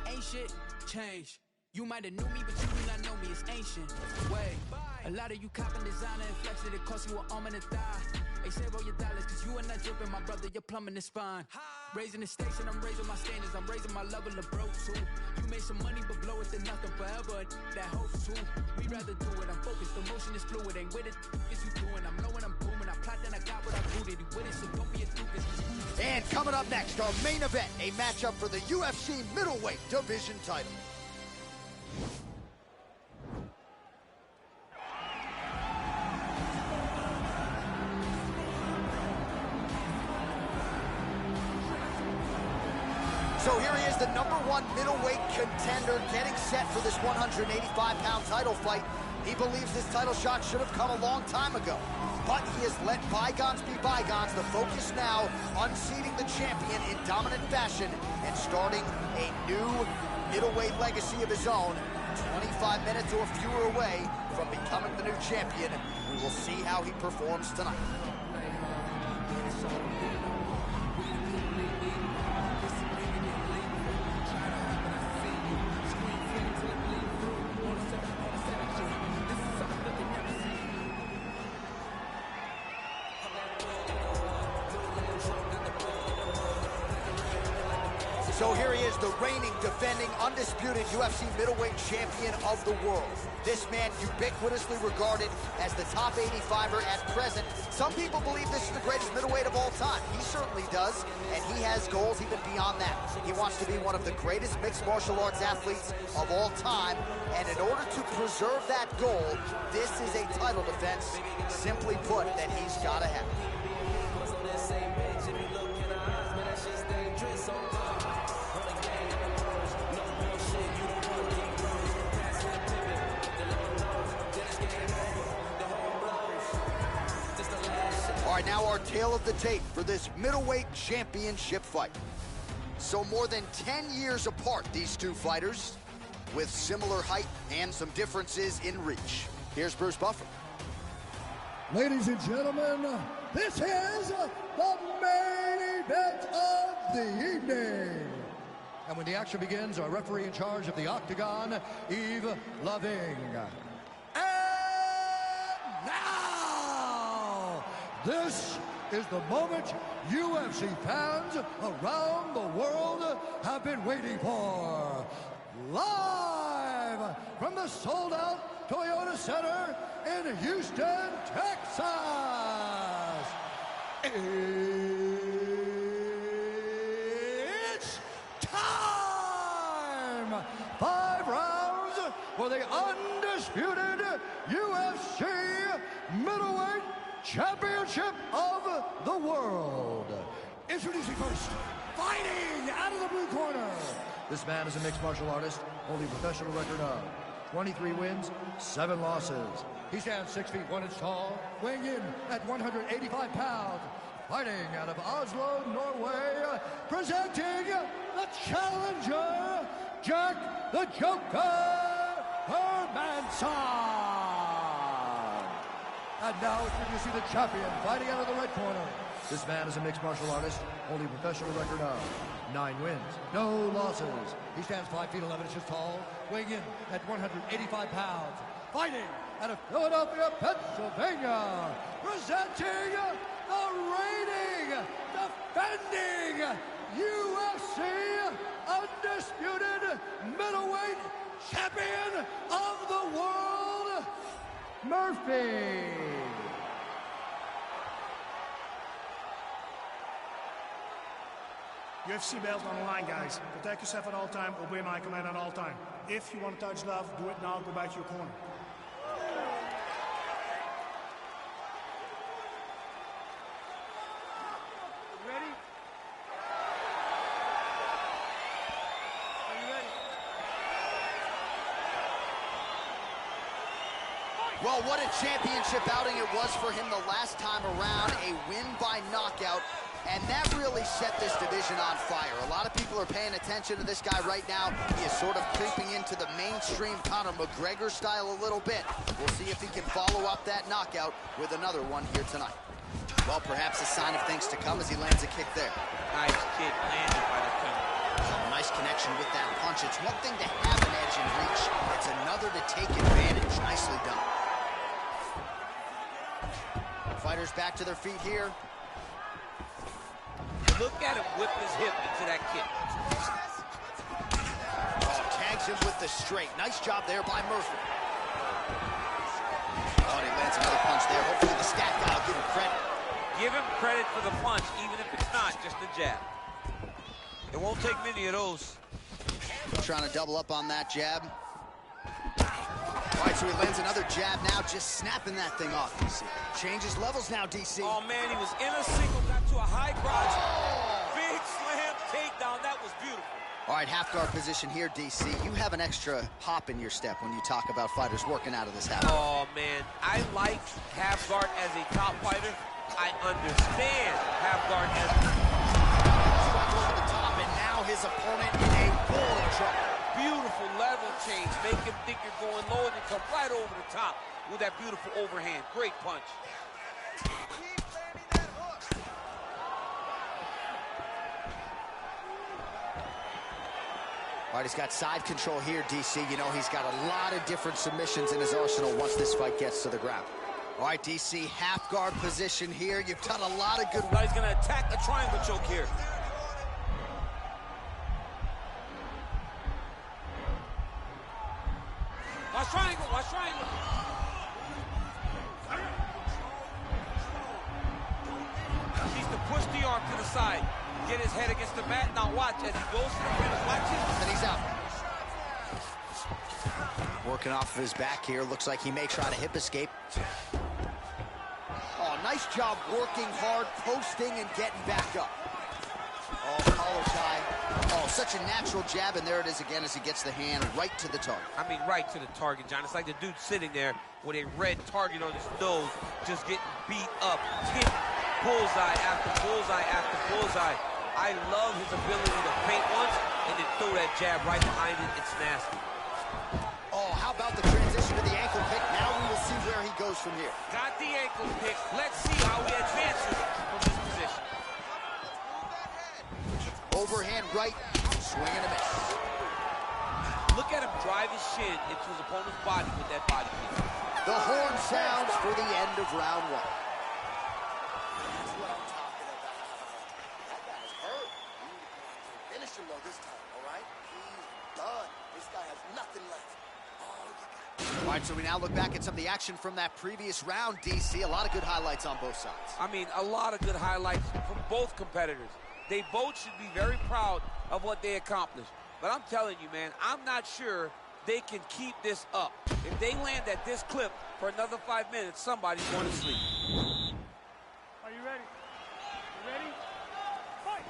Ain't shit changed. You might have knew me, but you do not know me. It's ancient. Way. A lot of you copping designer and flexing, it cost you an arm and a thigh. They say roll your dollars, cause you are not dripping, my brother, you're plumbing is fine. Raising the stakes and I'm raising my standards, I'm raising my level of broke too. You made some money, but blow it to nothing forever, that hopes too. We rather do it, I'm focused, the motion is fluid, ain't with it, is you doing. I'm low and I'm booming, I plot then I got what I booted, you with it, so don't be a doofus. And coming up next, our main event, a matchup for the UFC middleweight division title. So here he is, the #1 middleweight contender, getting set for this 185-pound title fight. He believes this title shot should have come a long time ago, but he has let bygones be bygones. The focus now, unseating the champion in dominant fashion and starting a new middleweight legacy of his own. 25 minutes or fewer away from becoming the new champion. We will see how he performs tonight. So here he is, the reigning, defending, undisputed UFC middleweight champion of the world. This man ubiquitously regarded as the top 85er at present. Some people believe this is the greatest middleweight of all time. He certainly does, and he has goals even beyond that. He wants to be one of the greatest mixed martial arts athletes of all time, and in order to preserve that goal, this is a title defense, simply put, that he's got to have. All right, now our tale of the tape for this middleweight championship fight. So more than 10 years apart, these two fighters, with similar height and some differences in reach. Here's Bruce Buffer. Ladies and gentlemen, this is the main event of the evening. And when the action begins, our referee in charge of the Octagon, Yves Loving. And now, this is the moment UFC fans around the world have been waiting for. Live from the sold-out Toyota Center in Houston, Texas. It's time! 5 rounds for the undisputed UFC middleweight championship of the world. Introducing first, fighting out of the blue corner. This man is a mixed martial artist, holding a professional record of 23 wins, 7 losses. He stands 6 feet 1 inch tall, weighing in at 185 pounds. Fighting out of Oslo, Norway, presenting the challenger, Jack the Joker Hermansson. And now introducing the champion, fighting out of the red corner. This man is a mixed martial artist, holding a professional record of 9 wins, no losses. He stands 5 feet 11 inches tall, weighing in at 185 pounds. Fighting out of Philadelphia, Pennsylvania, presenting the reigning, defending UFC undisputed middleweight champion of the world, Murphy. UFC belt on the line, guys. Protect yourself at all time, obey my command at all time. If you want to touch love, do it now, go back to your corner. Ready? Are you ready? Well, what a championship outing it was for him the last time around. A win by knockout And that really set this division on fire. A lot of people are paying attention to this guy right now. He is sort of creeping into the mainstream Conor McGregor style a little bit. We'll see if he can follow up that knockout with another one here tonight. Well, perhaps a sign of things to come as he lands a kick there. Nice kick landed by the king. Nice connection with that punch. It's one thing to have an edge and reach. It's another to take advantage. Nicely done. Fighters back to their feet here. Look at him whip his hip into that kick. Oh, tags him with the straight. Nice job there by Murphy. Oh, and he lands another punch there. Hopefully the stat guy will give him credit. Give him credit for the punch, even if it's not just a jab. It won't take many of those. Trying to double up on that jab. All right, so he lands another jab now, just snapping that thing off, DC. Changes levels now, DC. Oh, man, he was in a single, got to a high crotch. Big slam takedown. That was beautiful. All right, half guard position here, DC. You have an extra hop in your step when you talk about fighters working out of this half guard. Oh, man, I like half guard as a top fighter. I understand half guard as over the top, and now his opponent in a world of trouble. Beautiful level change. Make him think you're going low, and then come right over the top with that beautiful overhand. Great punch. All right, he's got side control here, DC. You know, he's got a lot of different submissions in his arsenal once this fight gets to the ground. All right, DC, half guard position here. You've done a lot of good work. He's going to attack a triangle choke here. Watch triangle, watch triangle. Needs to push the arm to the side. Get his head against the mat. Now watch as he goes to the finish. Watch it. And he's out. Working off of his back here. Looks like he may try to hip escape. Oh, nice job working hard, posting, and getting back up. Oh, collar tie. Oh, such a natural jab, and there it is again as he gets the hand right to the target. I mean, right to the target, John. It's like the dude sitting there with a red target on his nose, just getting beat up, hit bullseye after bullseye after bullseye. I love his ability to feint once and then throw that jab right behind it. It's nasty. Oh, how about the transition to the ankle pick? Now we will see where he goes from here. Got the ankle pick. Let's see how he advances from this position. Overhand right, swing and a miss. Look at him drive his shin into his opponent's body with that body kick. The horn sounds for the end of round one. That's what I'm talking about. That guy's hurt. Finish him though this time, all right? He's done. This guy has nothing left. All right, so we now look back at some of the action from that previous round, DC. A lot of good highlights on both sides. I mean, a lot of good highlights from both competitors. They both should be very proud of what they accomplished. But I'm telling you, man, I'm not sure they can keep this up. If they land at this clip for another 5 minutes, somebody's going to sleep. Are you ready? You ready? Fight!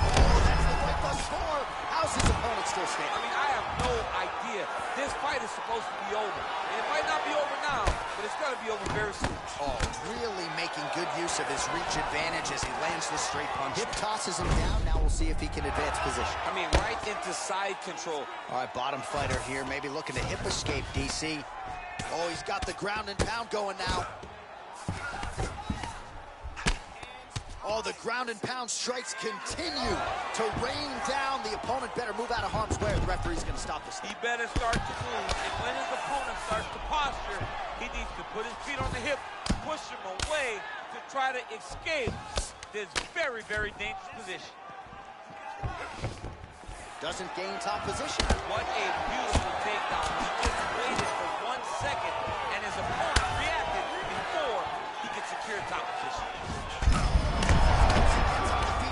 Oh, that's the quick on score. How's his opponent still standing? I mean, I have no idea. This fight is supposed to be over. And it might not be over now, but it's got to be over very soon. Oh, really making good use of his reach advantage as he lands the straight punch. Hip tosses him down. Now we'll see if he can advance position. I mean, right into side control. All right, bottom fighter here, maybe looking to hip escape, DC. Oh, he's got the ground and pound going now. Oh, the ground and pound strikes continue to rain down. The opponent better move out of harm's way or the referee's going to stop this. He better start to move, and when his opponent starts to posture, he needs to put his feet on the hip, push him away to try to escape this very, very dangerous position. Doesn't gain top position. What a beautiful takedown. He just waited for 1 second, and his opponent reacted before he could secure top position.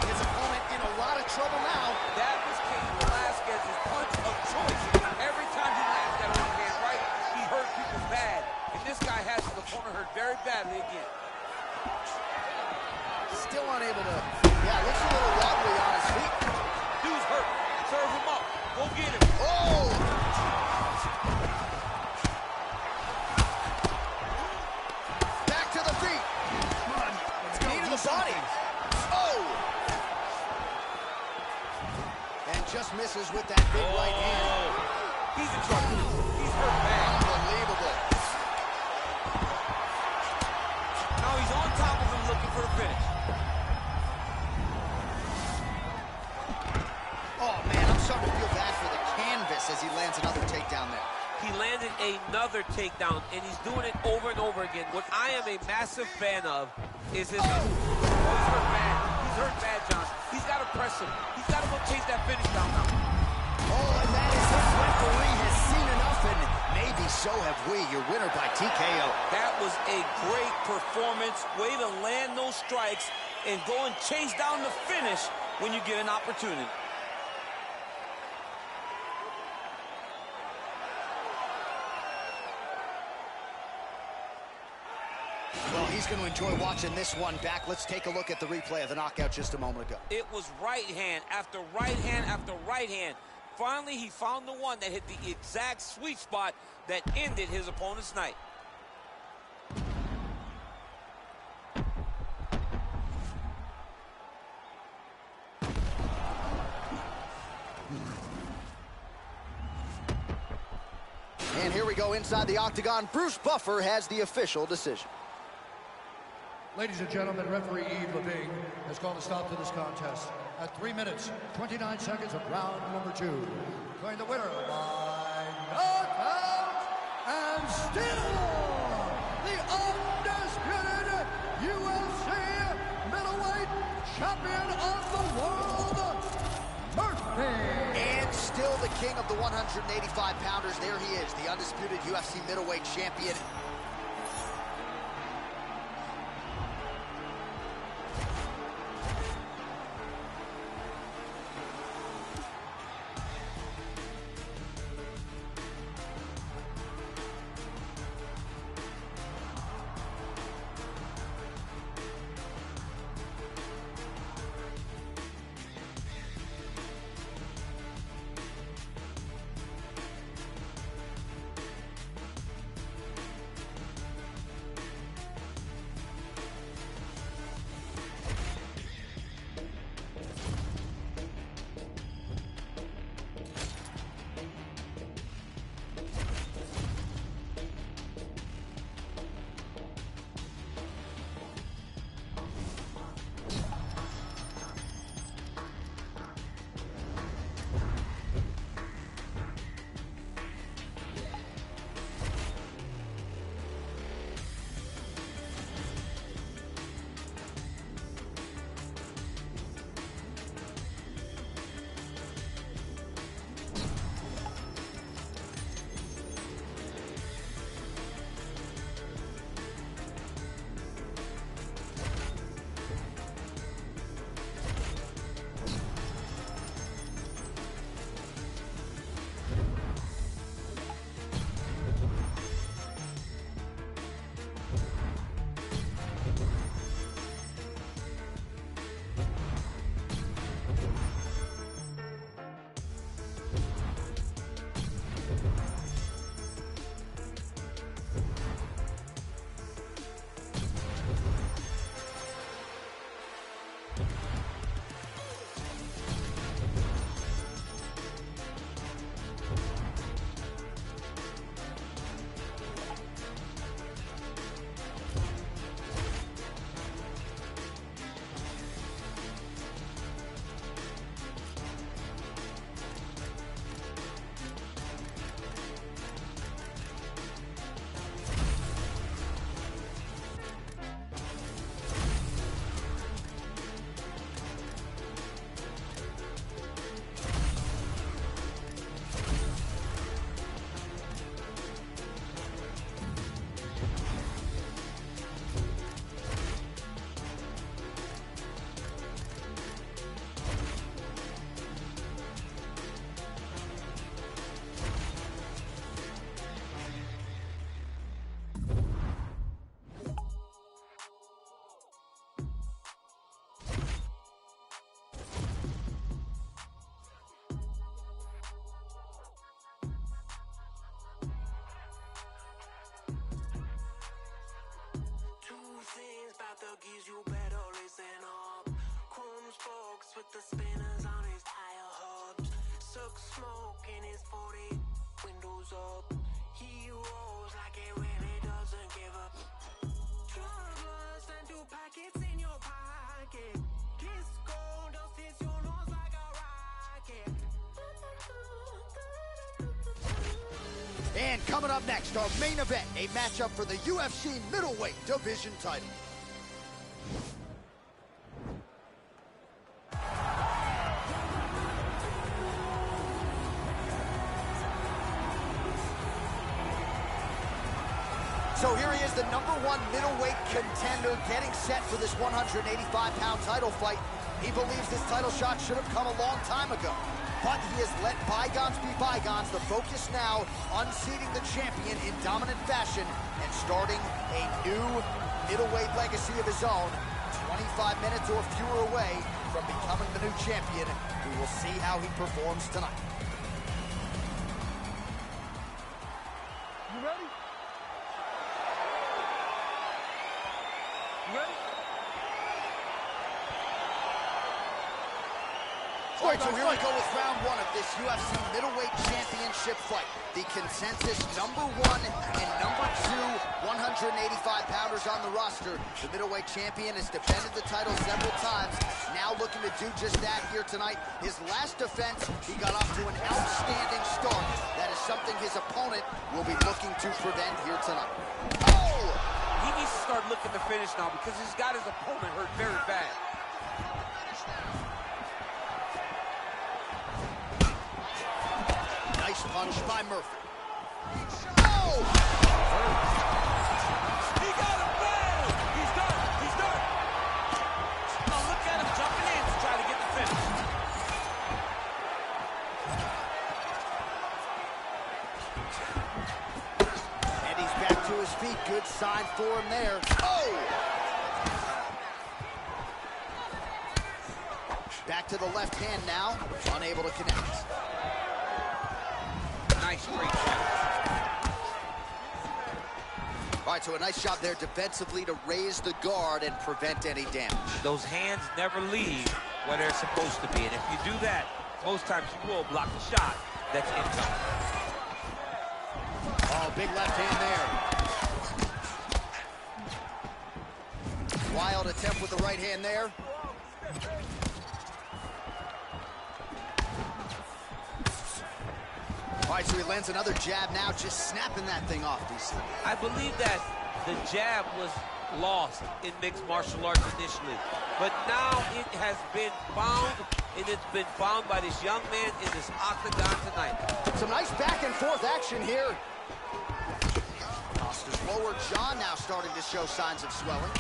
His opponent in a lot of trouble now. That was Cain Velasquez's punch of choice. Every time he lands that overhand right, he hurt people bad. And this guy has his opponent hurt very badly again. Still unable to, looks a little wobbly on his feet. Dude's hurt. Serve him up. Go get him. Oh! Back to the feet. Come on. misses with that big right hand. He's in trouble. He's hurt bad. Unbelievable. Now he's on top of him looking for the finish. Oh, man, I'm starting to feel bad for the canvas as he lands another takedown there. He landed another takedown, and he's doing it over and over again. What I am a massive fan of is his... Oh, he's hurt bad. He's hurt bad, John. He's got to press him. He's got to go chase that finish down now. Oh, and that is it. Referee has seen enough, and maybe so have we. Your winner by TKO. That was a great performance. Way to land those strikes and go and chase down the finish when you get an opportunity. Well, he's going to enjoy watching this one back. Let's take a look at the replay of the knockout just a moment ago. It was right hand after right hand after right hand. Finally, he found the one that hit the exact sweet spot that ended his opponent's night. And here we go inside the octagon. Bruce Buffer has the official decision. Ladies and gentlemen, referee Yves Levine has called a stop to this contest at 3 minutes, 29 seconds of round number 2. Declaring the winner by knockout and still the undisputed UFC middleweight champion of the world, Murphy. And still the king of the 185-pounders. There he is, the undisputed UFC middleweight champion. And coming up next, our main event, a matchup for the UFC middleweight division title. So here he is, the #1 middleweight contender, getting set for this 185-pound title fight. He believes this title shot should have come a long time ago. But he has let bygones be bygones. The focus now, unseating the champion in dominant fashion and starting a new middleweight legacy of his own. 25 minutes or fewer away from becoming the new champion. We will see how he performs tonight. You ready? You ready? All right, so here we go with round one of this UFC middleweight championship fight. The consensus #1 and #2 185-pounders on the roster. The middleweight champion has defended the title several times, now looking to do just that here tonight. His last defense, he got off to an outstanding start. That is something his opponent will be looking to prevent here tonight. Oh! He needs to start looking to finish now because he's got his opponent hurt very bad. Nice punch by Murphy. Oh! He got him bad! He's done! He's done! Oh, look at him jumping in to try to get the finish. And he's back to his feet. Good sign for him there. Oh! Back to the left hand now. Unable to connect. Nice straight shot. All right, so a nice job there defensively to raise the guard and prevent any damage. Those hands never leave where they're supposed to be. And if you do that, most times you will block the shot that's incoming. Oh, big left hand there. Wild attempt with the right hand there. All right, so he lands another jab now, just snapping that thing off, DC. I believe that the jab was lost in mixed martial arts initially, but now it has been found, and it's been found by this young man in this octagon tonight. Some nice back and forth action here. Costa's lower jaw now starting to show signs of swelling.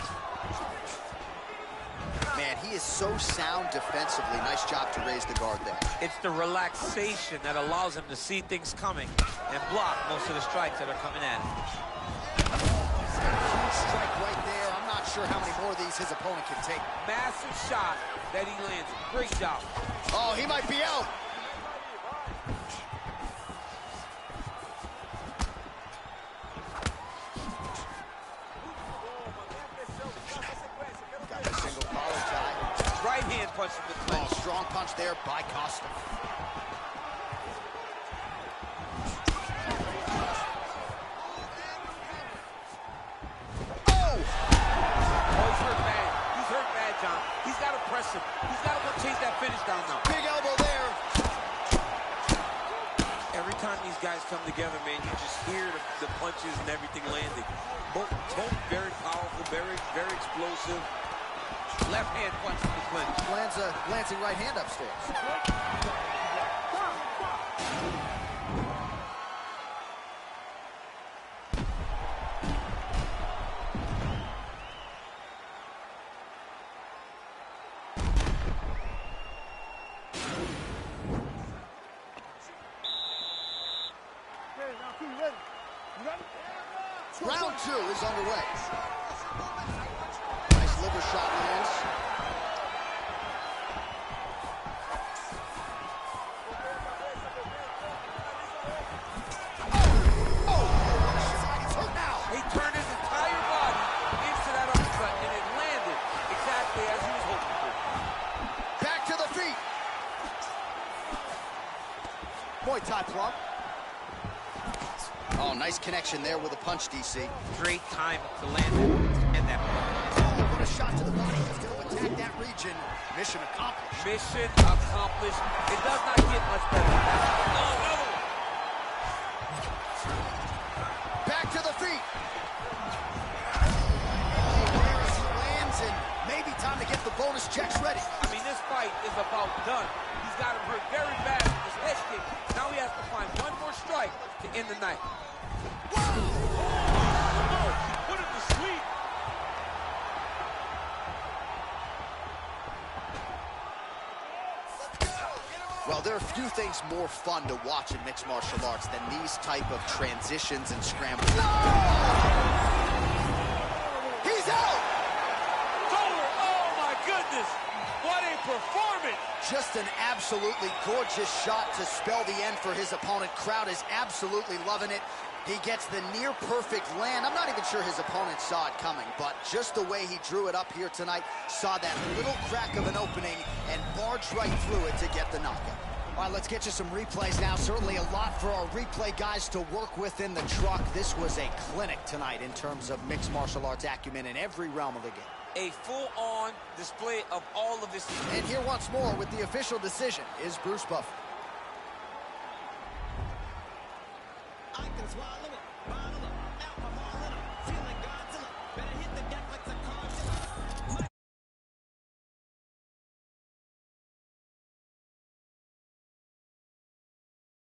Man, he is so sound defensively. Nice job to raise the guard there. It's the relaxation that allows him to see things coming and block most of the strikes that are coming at him. Huge strike right there. I'm not sure how many more of these his opponent can take. Massive shot that he lands. Great job. Oh, he might be out. Right hand punch from the clinch. Oh, strong punch there by Costa. Oh, he's hurt bad. He's hurt bad, John. He's got to press him. He's got to chase that finish down now. Big elbow there. Every time these guys come together, man, you just hear the punches and everything landing. Both very powerful, very explosive. Left hand punch from the clinch. Lands a glancing right hand upstairs. Round 2 is underway. Nice liver shot lands. He turned his entire body into that uppercut, and it landed exactly as he was hoping for. Back to the feet. Muay Thai plum. Oh, nice connection there with a punch, DC. Great time to land it and that punch. Oh, with a shot to the body. He's going to attack that region. Mission accomplished. Mission accomplished. It does not get much better than that. Oh, another one. Back to the feet. Where as he lands, and maybe time to get the bonus checks ready. I mean, this fight is about done. He's got him hurt very bad with his head kick. Now he has to find one more strike to end the night. Oh, put him to sleep. Well, there are few things more fun to watch in mixed martial arts than these type of transitions and scrambles. No! He's out! Toller, oh my goodness! What a performance! Just an absolutely gorgeous shot to spell the end for his opponent. Crowd is absolutely loving it. He gets the near-perfect land. I'm not even sure his opponent saw it coming, but just the way he drew it up here tonight, saw that little crack of an opening and barged right through it to get the knockout. All right, let's get you some replays now. Certainly a lot for our replay guys to work with in the truck. This was a clinic tonight in terms of mixed martial arts acumen in every realm of the game. A full-on display of all of this. And here once more with the official decision is Bruce Buffer. I can swallow it.